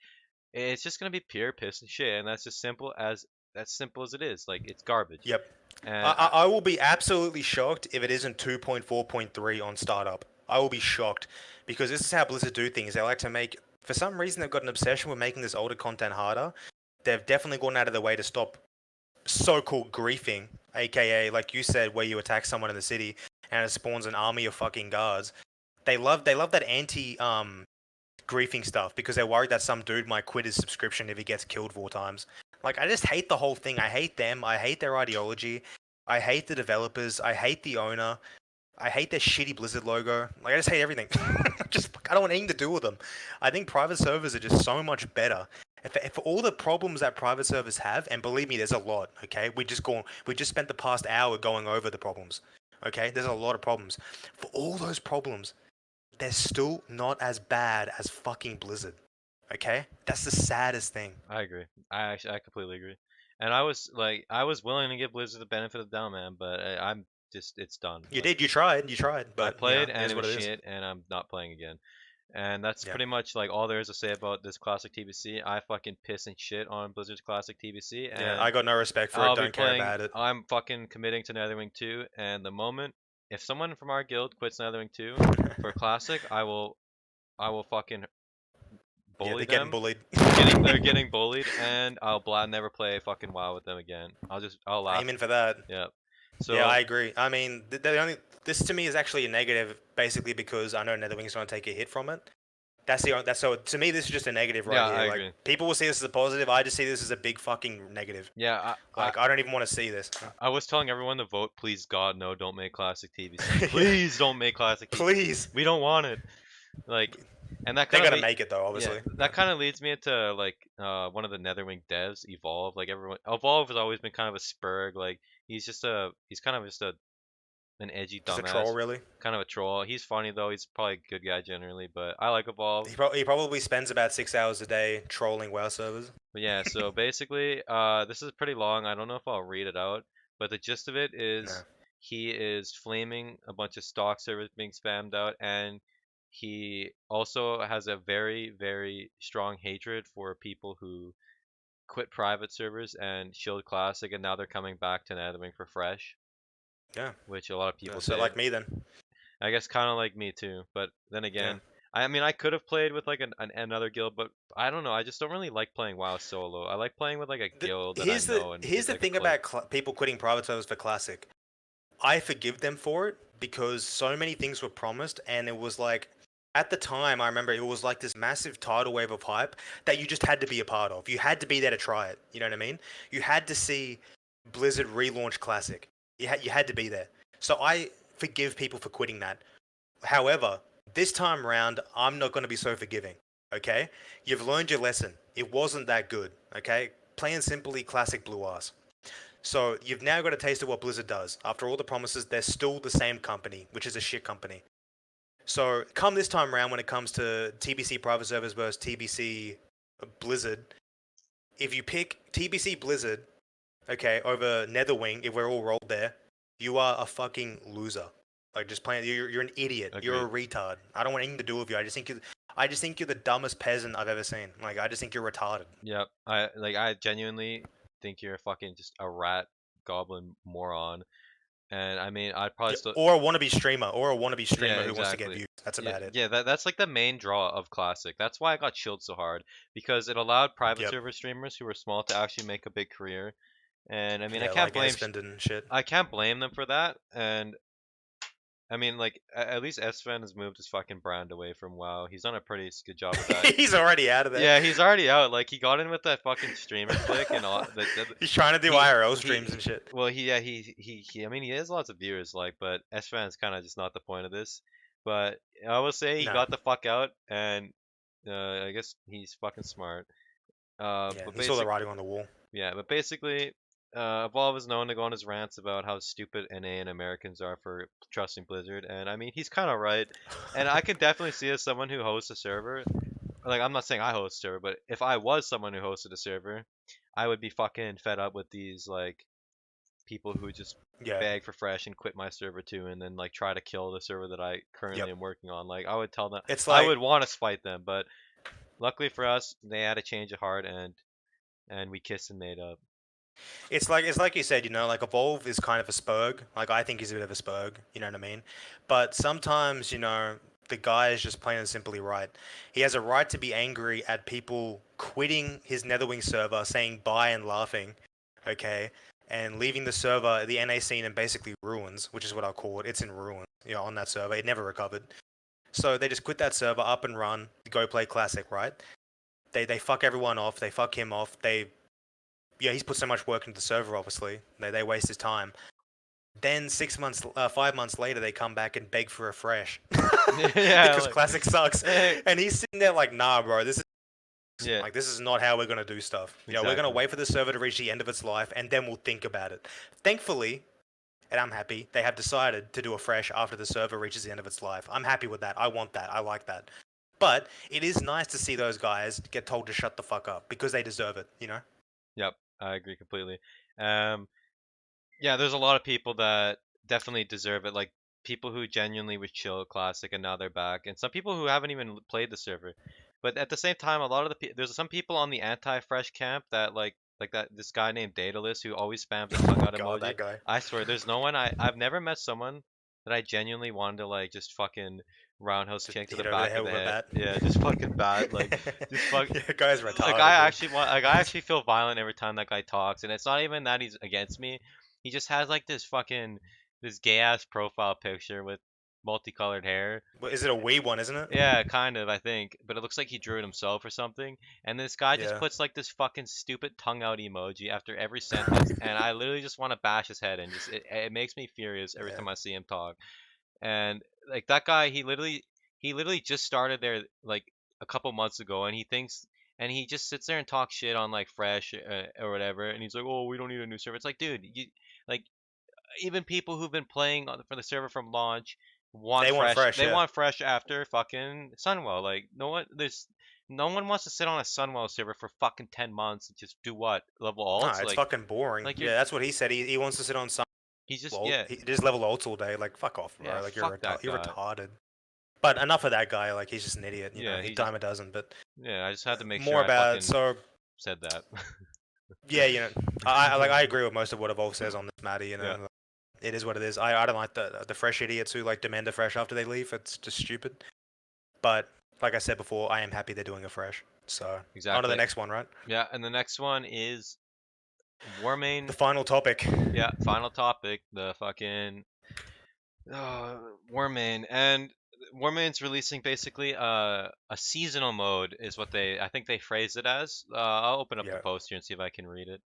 it's just gonna be pure piss and shit. And that's simple as it is. Like it's garbage. Yep. And I will be absolutely shocked if it isn't 2.4.3 on startup. I will be shocked because this is how Blizzard do things. They like to make, for some reason, they've got an obsession with making this older content harder. They've definitely gone out of their way to stop so-called griefing, aka like you said, where you attack someone in the city and it spawns an army of fucking guards. They love that anti griefing stuff because they're worried that some dude might quit his subscription if he gets killed 4 times. Like I just hate the whole thing. I hate them. I hate their ideology. I hate the developers. I hate the owner. I hate their shitty Blizzard logo. Like I just hate everything. I don't want anything to do with them. I think private servers are just so much better. For all the problems that private servers have, and believe me, there's a lot. Okay, we just spent the past hour going over the problems. Okay, there's a lot of problems. For all those problems, they're still not as bad as fucking Blizzard. Okay, that's the saddest thing. I agree. I completely agree. And I was willing to give Blizzard the benefit of the doubt, man. But I'm just it's done. You Like, did, you tried, I but played it and is it what was it is. shit, and I'm not playing again. And that's Yeah. pretty much like all there is to say about this classic TBC. I fucking piss and shit on Blizzard's classic TBC, Yeah, and I got no respect for it. I'll be Don't care playing. about it. I'm fucking committing to Netherwing 2, and the moment if someone from our guild quits Netherwing 2 for classic, I will fucking Yeah, bully they're getting them. bullied. They're getting bullied, and I'll never play fucking WoW with them again. I'll laugh. Aiming for that. Yeah. Yeah, I So agree. I mean, this to me is actually a negative, basically because I know Netherwing's going to take a hit from it. That's so to me this is just a negative right yeah, here. I Like agree. people will see this as a positive. I just see this as a big fucking negative. Yeah, Like I don't even want to see this. I was telling everyone to vote. Please, God, no, don't make classic TBC. Please don't make classic TBC. Please. We don't want it. Like, and that They're kind gonna of make it though, obviously. yeah, that kind of leads me into like one of the Netherwing devs, Evolve. Like Evolve has always been kind of a spurg. Like he's kind of just an edgy Just a dumbass, troll, really. kind of a troll. He's funny though. He's probably a good guy generally, but I like Evolve. He probably spends about 6 hours a day trolling WoW servers. But yeah, so basically, this is pretty long. I don't know if I'll read it out, but the gist of it is No. he is flaming a bunch of stock servers being spammed out, and he also has a very, very strong hatred for people who quit private servers and Shield Classic, and now they're coming back to Netherwing for fresh, Yeah. which a lot of people So did. like me then. I guess kind of like me too, but then again, I mean, I could have played with like another guild, but I don't know. I just don't really like playing WoW solo. I like playing with like a guild that I know. And Here's the like, thing about people quitting private servers for classic. I forgive them for it because so many things were promised, and it was like at the time I remember it was like this massive tidal wave of hype that you just had to be a part of. You had to be there to try it. You know what I mean? You had to see Blizzard relaunch classic. You had to be there. So I forgive people for quitting that. However, this time round, I'm not going to be so forgiving. Okay, you've learned your lesson. It wasn't that good. Okay, plain and simply, classic blew ass. So you've now got a taste of what Blizzard does. After all the promises, they're still the same company, which is a shit company. So come this time around, when it comes to TBC private servers versus TBC Blizzard, if you pick TBC Blizzard, okay, over Netherwing, if we're all rolled there, you are a fucking loser. Like just playing, you're an idiot. You're a retard. I don't want anything to do with you. I just think you're the dumbest peasant I've ever seen. Like I just think you're retarded. Yep. I genuinely think you're fucking just a rat goblin moron. And I mean, I'd probably Yeah, still. or a wannabe streamer, Yeah, who wants to get exactly. views. That's Yeah, about it. yeah. That's like the main draw of Classic. That's why I got chilled so hard because it allowed private Yep. server streamers who were small to actually make a big career. And I mean, Yeah, like Esfand and shit. I can't blame them for that. And I mean, like at least Sven has moved his fucking brand away from WoW. He's done a pretty good job with that. He's already out of there. Yeah, he's already out. Like he got in with that fucking streamer click and all. He's trying to do IRL streams and shit. Well, he yeah he. I mean, he has lots of viewers, like, but SFan is kind of just not the point of this. But I will say he No. got the fuck out, and I guess he's fucking smart. Yeah, But he saw the basic writing on the wall. yeah, but basically, Evolve is known to go on his rants about how stupid NA and Americans are for trusting Blizzard, and I mean he's kind of right, and I can definitely see as someone who hosts a server. Like I'm not saying I host a server, but if I was someone who hosted a server, I would be fucking fed up with these like people who just Yeah. beg for fresh and quit my server too, and then like try to kill the server that I currently Yep. am working on. Like I would tell them, It's I like would want to spite them, but luckily for us, they had a change of heart and we kissed and made up. it's like you said, you know, like Evolve is kind of a spurg. Like I think he's a bit of a spurg, you know what I mean? But sometimes, you know, the guy is just plain and simply right. He has a right to be angry at people quitting his Netherwing server, saying bye and laughing, okay, and leaving the server, the NA scene in basically ruins, which is what I'll call it. It's in ruins, you know, on that server. It never recovered. So they just quit that server, up and run, go play Classic, right? They fuck everyone off. They fuck him off. Yeah, he's put so much work into the server. Obviously, they waste his time. Then 6 months, 5 months later, they come back and beg for a fresh Yeah, because like, Classic sucks. And he's sitting there like, nah, bro, this is yeah, like this is not how we're gonna do stuff. You know, we're gonna exactly. wait for the server to reach the end of its life, and then we'll think about it. Thankfully, and I'm happy, they have decided to do a fresh after the server reaches the end of its life. I'm happy with that. I want that. I like that. But it is nice to see those guys get told to shut the fuck up because they deserve it. You know. Yep, I agree completely. Um, yeah, there's a lot of people that definitely deserve it. Like people who genuinely would chill Classic and now they're back, and some people who haven't even played the server. But at the same time, a lot of there's some people on the anti-fresh camp that like that this guy named Daedalus who always spams the tongue out God, emoji. that guy. I swear, there's no one I've never met someone that I genuinely wanted to like just fucking roundhouse Just kick to the hit over the back head of the with a head. bat. Yeah, just fucking bad. Like just fuck. Yeah, guy's Like retarded, I dude. actually want, like I actually feel violent every time that guy talks, and it's not even that he's against me. He just has like this fucking this gay ass profile picture with multicolored hair. Well, is it a wee one, isn't it? Yeah, kind of, I think, but it looks like he drew it himself or something. And this guy just Yeah. puts like this fucking stupid tongue out emoji after every sentence, and I literally just want to bash his head, and just it makes me furious every Yeah. time I see him talk. And like that guy, he literally just started there like a couple months ago, and he thinks and he just sits there and talks shit on like Fresh or whatever, and he's like, "Oh, we don't need a new server." It's like, dude, you like even people who've been playing for the server from launch want They want Fresh. fresh, They yeah. want Fresh after fucking Sunwell. Like no one wants to sit on a Sunwell server for fucking 10 months and just do what? Level No, alts? it's fucking boring. Like you're Yeah, that's what he said. He wants to sit on some he's just well, yeah, he just level ults all day. Like fuck off, yeah, bro. Like fuck that you're guy. retarded. But enough of that guy. Like he's just an idiot. You know, Yeah, he he just dime a dozen. But yeah, I just had to make sure more I about fucking so said that. yeah, you know, I agree with most of what Evolve says on this matter. You know, Yeah. it is what it is. I don't like the fresh idiots who like demand a fresh after they leave. It's just stupid. But like I said before, I am happy they're doing a fresh. So on to Exactly. the next one, right? Yeah, and the next one is The Warmane. final topic. Yeah, final topic, the fucking Warmane, and Warmane's releasing basically a seasonal mode is what I think they phrased it as. I'll open up the Yeah. post here and see if I can read it.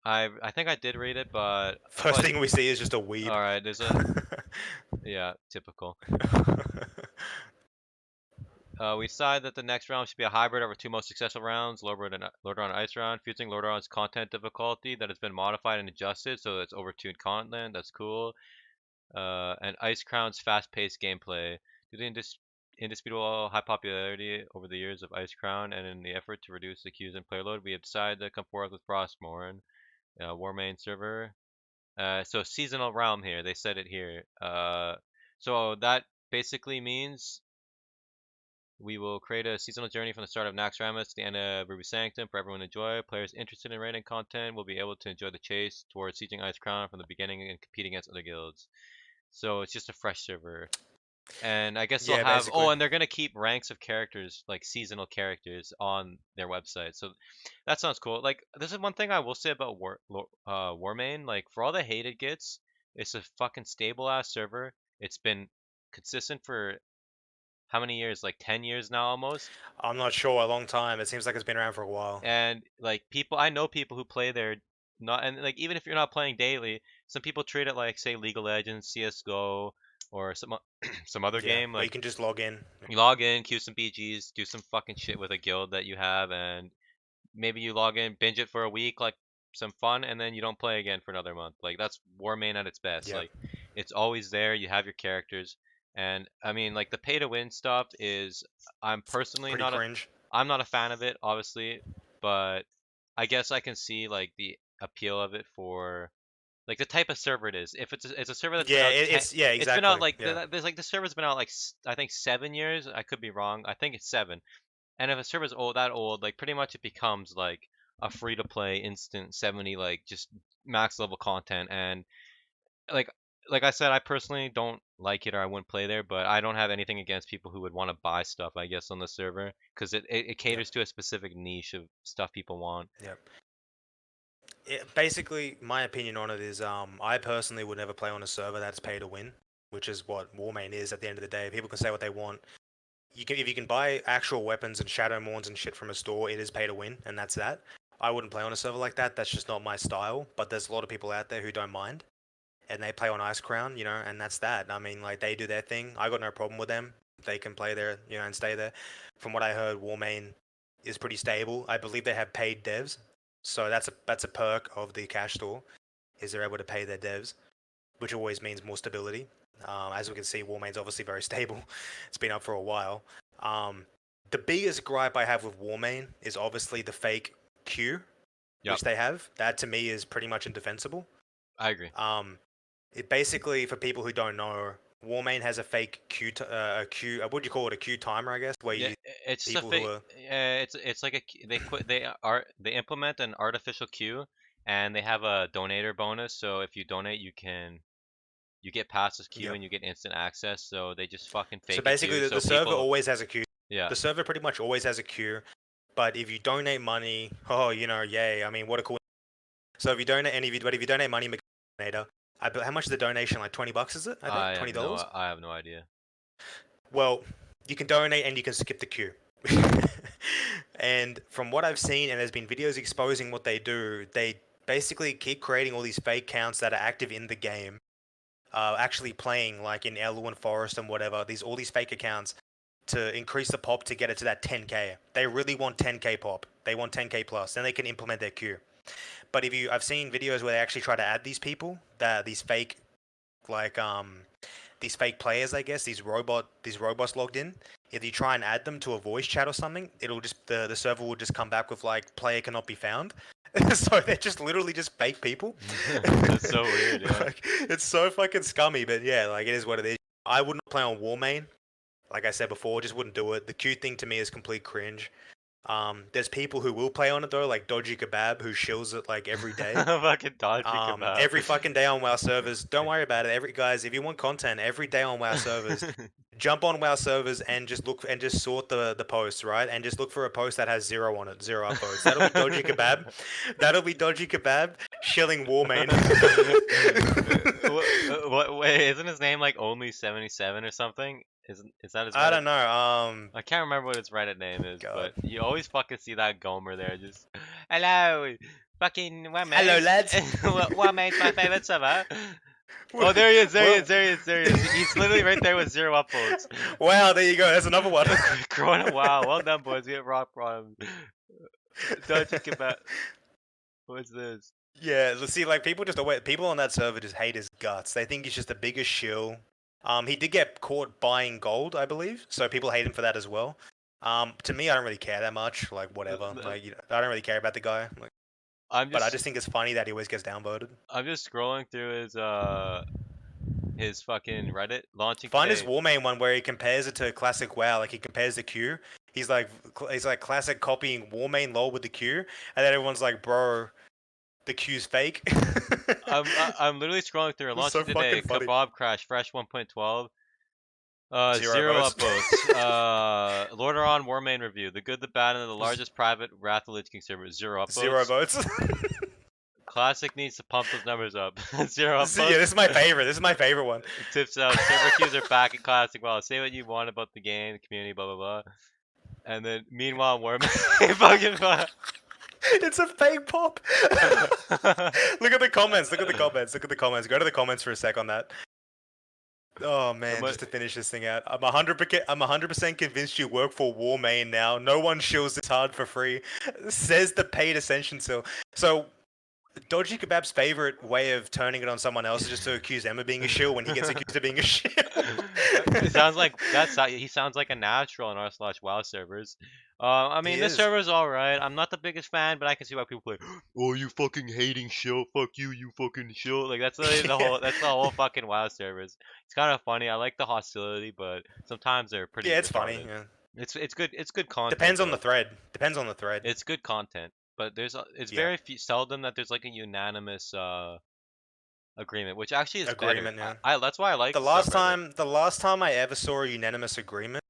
I think I did read it, but First thing we see is just a weed. all right, there's a yeah, typical. We decided that the next round should be a hybrid of our two most successful rounds, Lord and Ice round, fusing Lordaeron's content difficulty that has been modified and adjusted, so it's overtuned content. That's cool. And Ice Crown's fast-paced gameplay. Due to the indisputable high popularity over the years of Ice Crown, and in the effort to reduce the queues and player load, we have decided to come forth with Frostmourne, Warmane server. So seasonal realm here. They said it here. So that basically means We will create a seasonal journey from the start of Naxxramas to the end of Ruby Sanctum for everyone to enjoy. Players interested in raiding content will be able to enjoy the chase towards sieging Ice Crown from the beginning and compete against other guilds. So it's just a fresh server. And I guess they'll Yeah, have basically. and they're gonna keep ranks of characters like seasonal characters on their website. So that sounds cool. Like this is one thing I will say about Warmane. Like for all the hate it gets, it's a fucking stable ass server. It's been consistent for how many years? Like 10 years now almost. I'm not sure. A long time. It seems like it's been around for a while. And like I know people who play there, not and like even if you're not playing daily, some people treat it like say League of Legends, CS:GO, or some other Yeah, game. where you Like can just log in. you log in, queue some BGs, do some fucking shit with a guild that you have, and maybe you log in, binge it for a week, like some fun, and then you don't play again for another month. Like that's Warmane at its best. Yeah, Like it's always there. You have your characters, and I mean like the pay to win stuff is I'm personally pretty not a cringe. I'm not a fan of it, obviously, but I guess I can see like the appeal of it for like the type of server it is. If it's a server that's been Yeah, out it's yeah, it's been out exactly. like Yeah, there's like the server's been out like I think 7 years. I could be wrong. I think it's 7. And if a server's old, like pretty much it becomes like a free to play instant 70 like just max level content. And like like I said, I personally don't like it or I wouldn't play there, but I don't have anything against people who would want to buy stuff, I guess, on the server because it yeah, caters to a specific niche of stuff people want. yeah. Basically, my opinion on it is, I personally would never play on a server that's pay to win, which is what Warmane is at the end of the day. People can say what they want. If you can buy actual weapons and Shadow Morns and shit from a store, it is pay to win, and that's that. I wouldn't play on a server like that. That's just not my style. But there's a lot of people out there who don't mind, and they play on Ice Crown, and that's that. I mean, like they do their thing. I got no problem with them. They can play there, and stay there. From what I heard, Warmane is pretty stable. I believe they have paid devs, so that's a perk of the cash store, is they're able to pay their devs, which always means more stability. As we can see, Warmane's obviously very stable. It's been up for a while. Um, the biggest gripe I have with Warmane is obviously the fake Q, Yep, which they have. That to me is pretty much indefensible. I agree. It basically, for people who don't know, Warmane has a fake what do you call it? A Q timer, I guess, where Yeah, you it's just a people who fake. are It's like they implement an artificial queue, and they have a donator bonus. So if you donate, you get past this queue yeah. and you get instant access. So they just fucking So fake a basically, queue. the So server people, always has a queue. yeah, The server pretty much always has a queue. But if you donate money, oh, yay! I mean, what a cool. So if you donate, but if you donate money, make a donator. How much is the donation? Like $20, is it? I think $20. I have no idea. Well, you can donate and you can skip the queue. And from what I've seen, and there's been videos exposing what they do, they basically keep creating all these fake accounts that are active in the game, actually playing like in Elwyn Forest and whatever. All these fake accounts to increase the pop to get it to that 10k. They really want 10k pop. They want 10k plus. Then they can implement their queue. But I've seen videos where they actually try to add these people, these fake, like these fake players, I guess, these robots logged in. If you try and add them to a voice chat or something, it'll just the server will just come back with like player cannot be found. So they're just literally just fake people. That's so weird, yeah. Like, it's so fucking scummy, but yeah, like it is what it is. I wouldn't play on Warmane. Like I said before, just wouldn't do it. The Q thing to me is complete cringe. There's people who will play on it though, like Dodgy Kebab, who shills it like every day. Fucking dodgy kebab. Every fucking day on WoW servers. Don't worry about it. Guys, if you want content, every day on WoW servers, jump on WoW servers and just look and just sort the posts, right? And just look for a post that has 0 on it, 0 upvotes. That'll be Dodgy Kebab. That'll be Dodgy Kebab shilling Warmane. Wait, isn't his name like only 77 or something? Is that his I Reddit? don't know. I can't remember what his Reddit name is, God. but you always fucking see that Gomer there, just hello, fucking Warmane. Hello, lads. Warmane's my favorite server. Oh, there he is, there he is. He's literally right there with 0 upvotes. Wow, there you go. That's another one. Corona, wow, well done, boys. We have rock bottom. Don't think about. What's this? Yeah, let's see, like people on that server just hate his guts. They think he's just the biggest shill. He did get caught buying gold, I believe, so people hate him for that as well. To me, I don't really care that much. Like whatever, like I don't really care about the guy. Like, but I just think it's funny that he always gets downvoted. I'm just scrolling through his fucking Reddit launching Find his today. Warmane one where he compares it to classic WoW. Like he compares the Q. He's like classic copying Warmane lol with the Q, and then everyone's like, bro, the Q's fake. I'm literally scrolling through. It's so Launching today. fucking funny. Kebab Crash Fresh 1.12. Zero Zero votes. upvotes. Lordaeron Warmane review. The good, the bad, and the largest private Wrath of the Lich King server. Zero upvotes. Zero votes. Classic needs to pump those numbers up. Zero upvotes. Yeah, this is my favorite. This is my favorite one. Tips out. Server queues are back in Classic. Well, say what you want about the game, the community, blah blah blah. And then meanwhile, Warmane fucking. It's a fake pop. Look at the comments. Look at the comments. Look at the comments. Go to the comments for a sec on that. Oh man, just to finish this thing out, I'm 100% convinced you work for Warmane now. No one shills this hard for free, says the paid Ascension Seal. So, Dodgy Kebab's favorite way of turning it on someone else is just to accuse them of being a shill when he gets accused of being a shill. It sounds like he sounds like a natural in r/WoW servers. I mean, He this is. server's alright. I'm not the biggest fan, but I can see why people play. Oh, you fucking hating shill. Fuck you, you fucking shill. Like that's the whole that's the whole fucking WoW servers. It's kind of funny. I like the hostility, but sometimes they're pretty. Yeah, it's funny. retarded. Yeah. It's good. It's good content. Depends on the though. thread. Depends on the thread. It's good content, but it's Yeah. very seldom that there's like a unanimous agreement, which actually is Agreement, better. yeah. That's why I like The last time I ever saw a unanimous agreement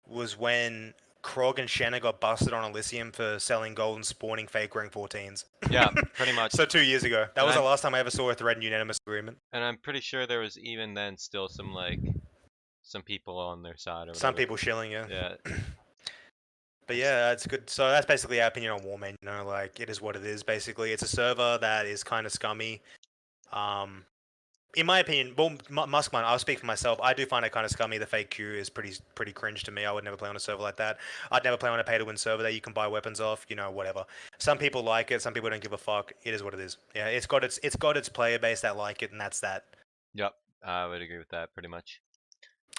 was when Krog and Shanna got busted on Elysium for selling gold and spawning fake rank 14s. Yeah, pretty much. So 2 years ago. That And was the I'm- last time I ever saw a thread and unanimous agreement. And I'm pretty sure there was even then still some people on their side or Some whatever. people shilling, yeah. Yeah. But yeah, that's good. So that's basically our opinion on Warmane. You know, like it is what it is. Basically, it's a server that is kind of scummy. In my opinion, well, Muskman, I'll speak for myself. I do find it kind of scummy. The fake Q is pretty cringe to me. I would never play on a server like that. I'd never play on a pay-to-win server that you can buy weapons off. You know, whatever. Some people like it. Some people don't give a fuck. It is what it is. Yeah, it's got its player base that like it, and that's that. Yep. I would agree with that pretty much.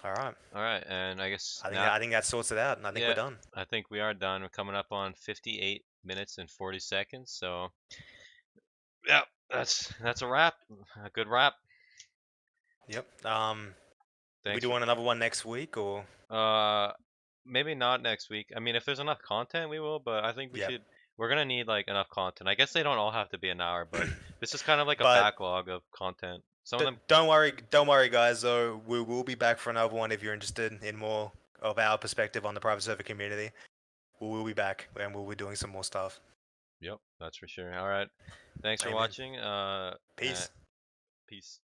All right. All right, and I guess I think that sorts it out, and I think Yeah. we're done. I think we are done. We're coming up on 58 minutes and 40 seconds. So, yeah, that's a wrap. A good wrap. Yep. We Thanks. do want another one next week, or Maybe not next week. I mean, if there's enough content, we will. But I think we Yep. should. We're gonna need like enough content. I guess they don't all have to be an hour, but this is kind of like a But- backlog of content. Some of them. Don't worry, guys. Though we will be back for another one if you're interested in more of our perspective on the private server community. We will be back, and we'll be doing some more stuff. Yep, that's for sure. All right. Thanks for Amen. watching. Peace. Peace.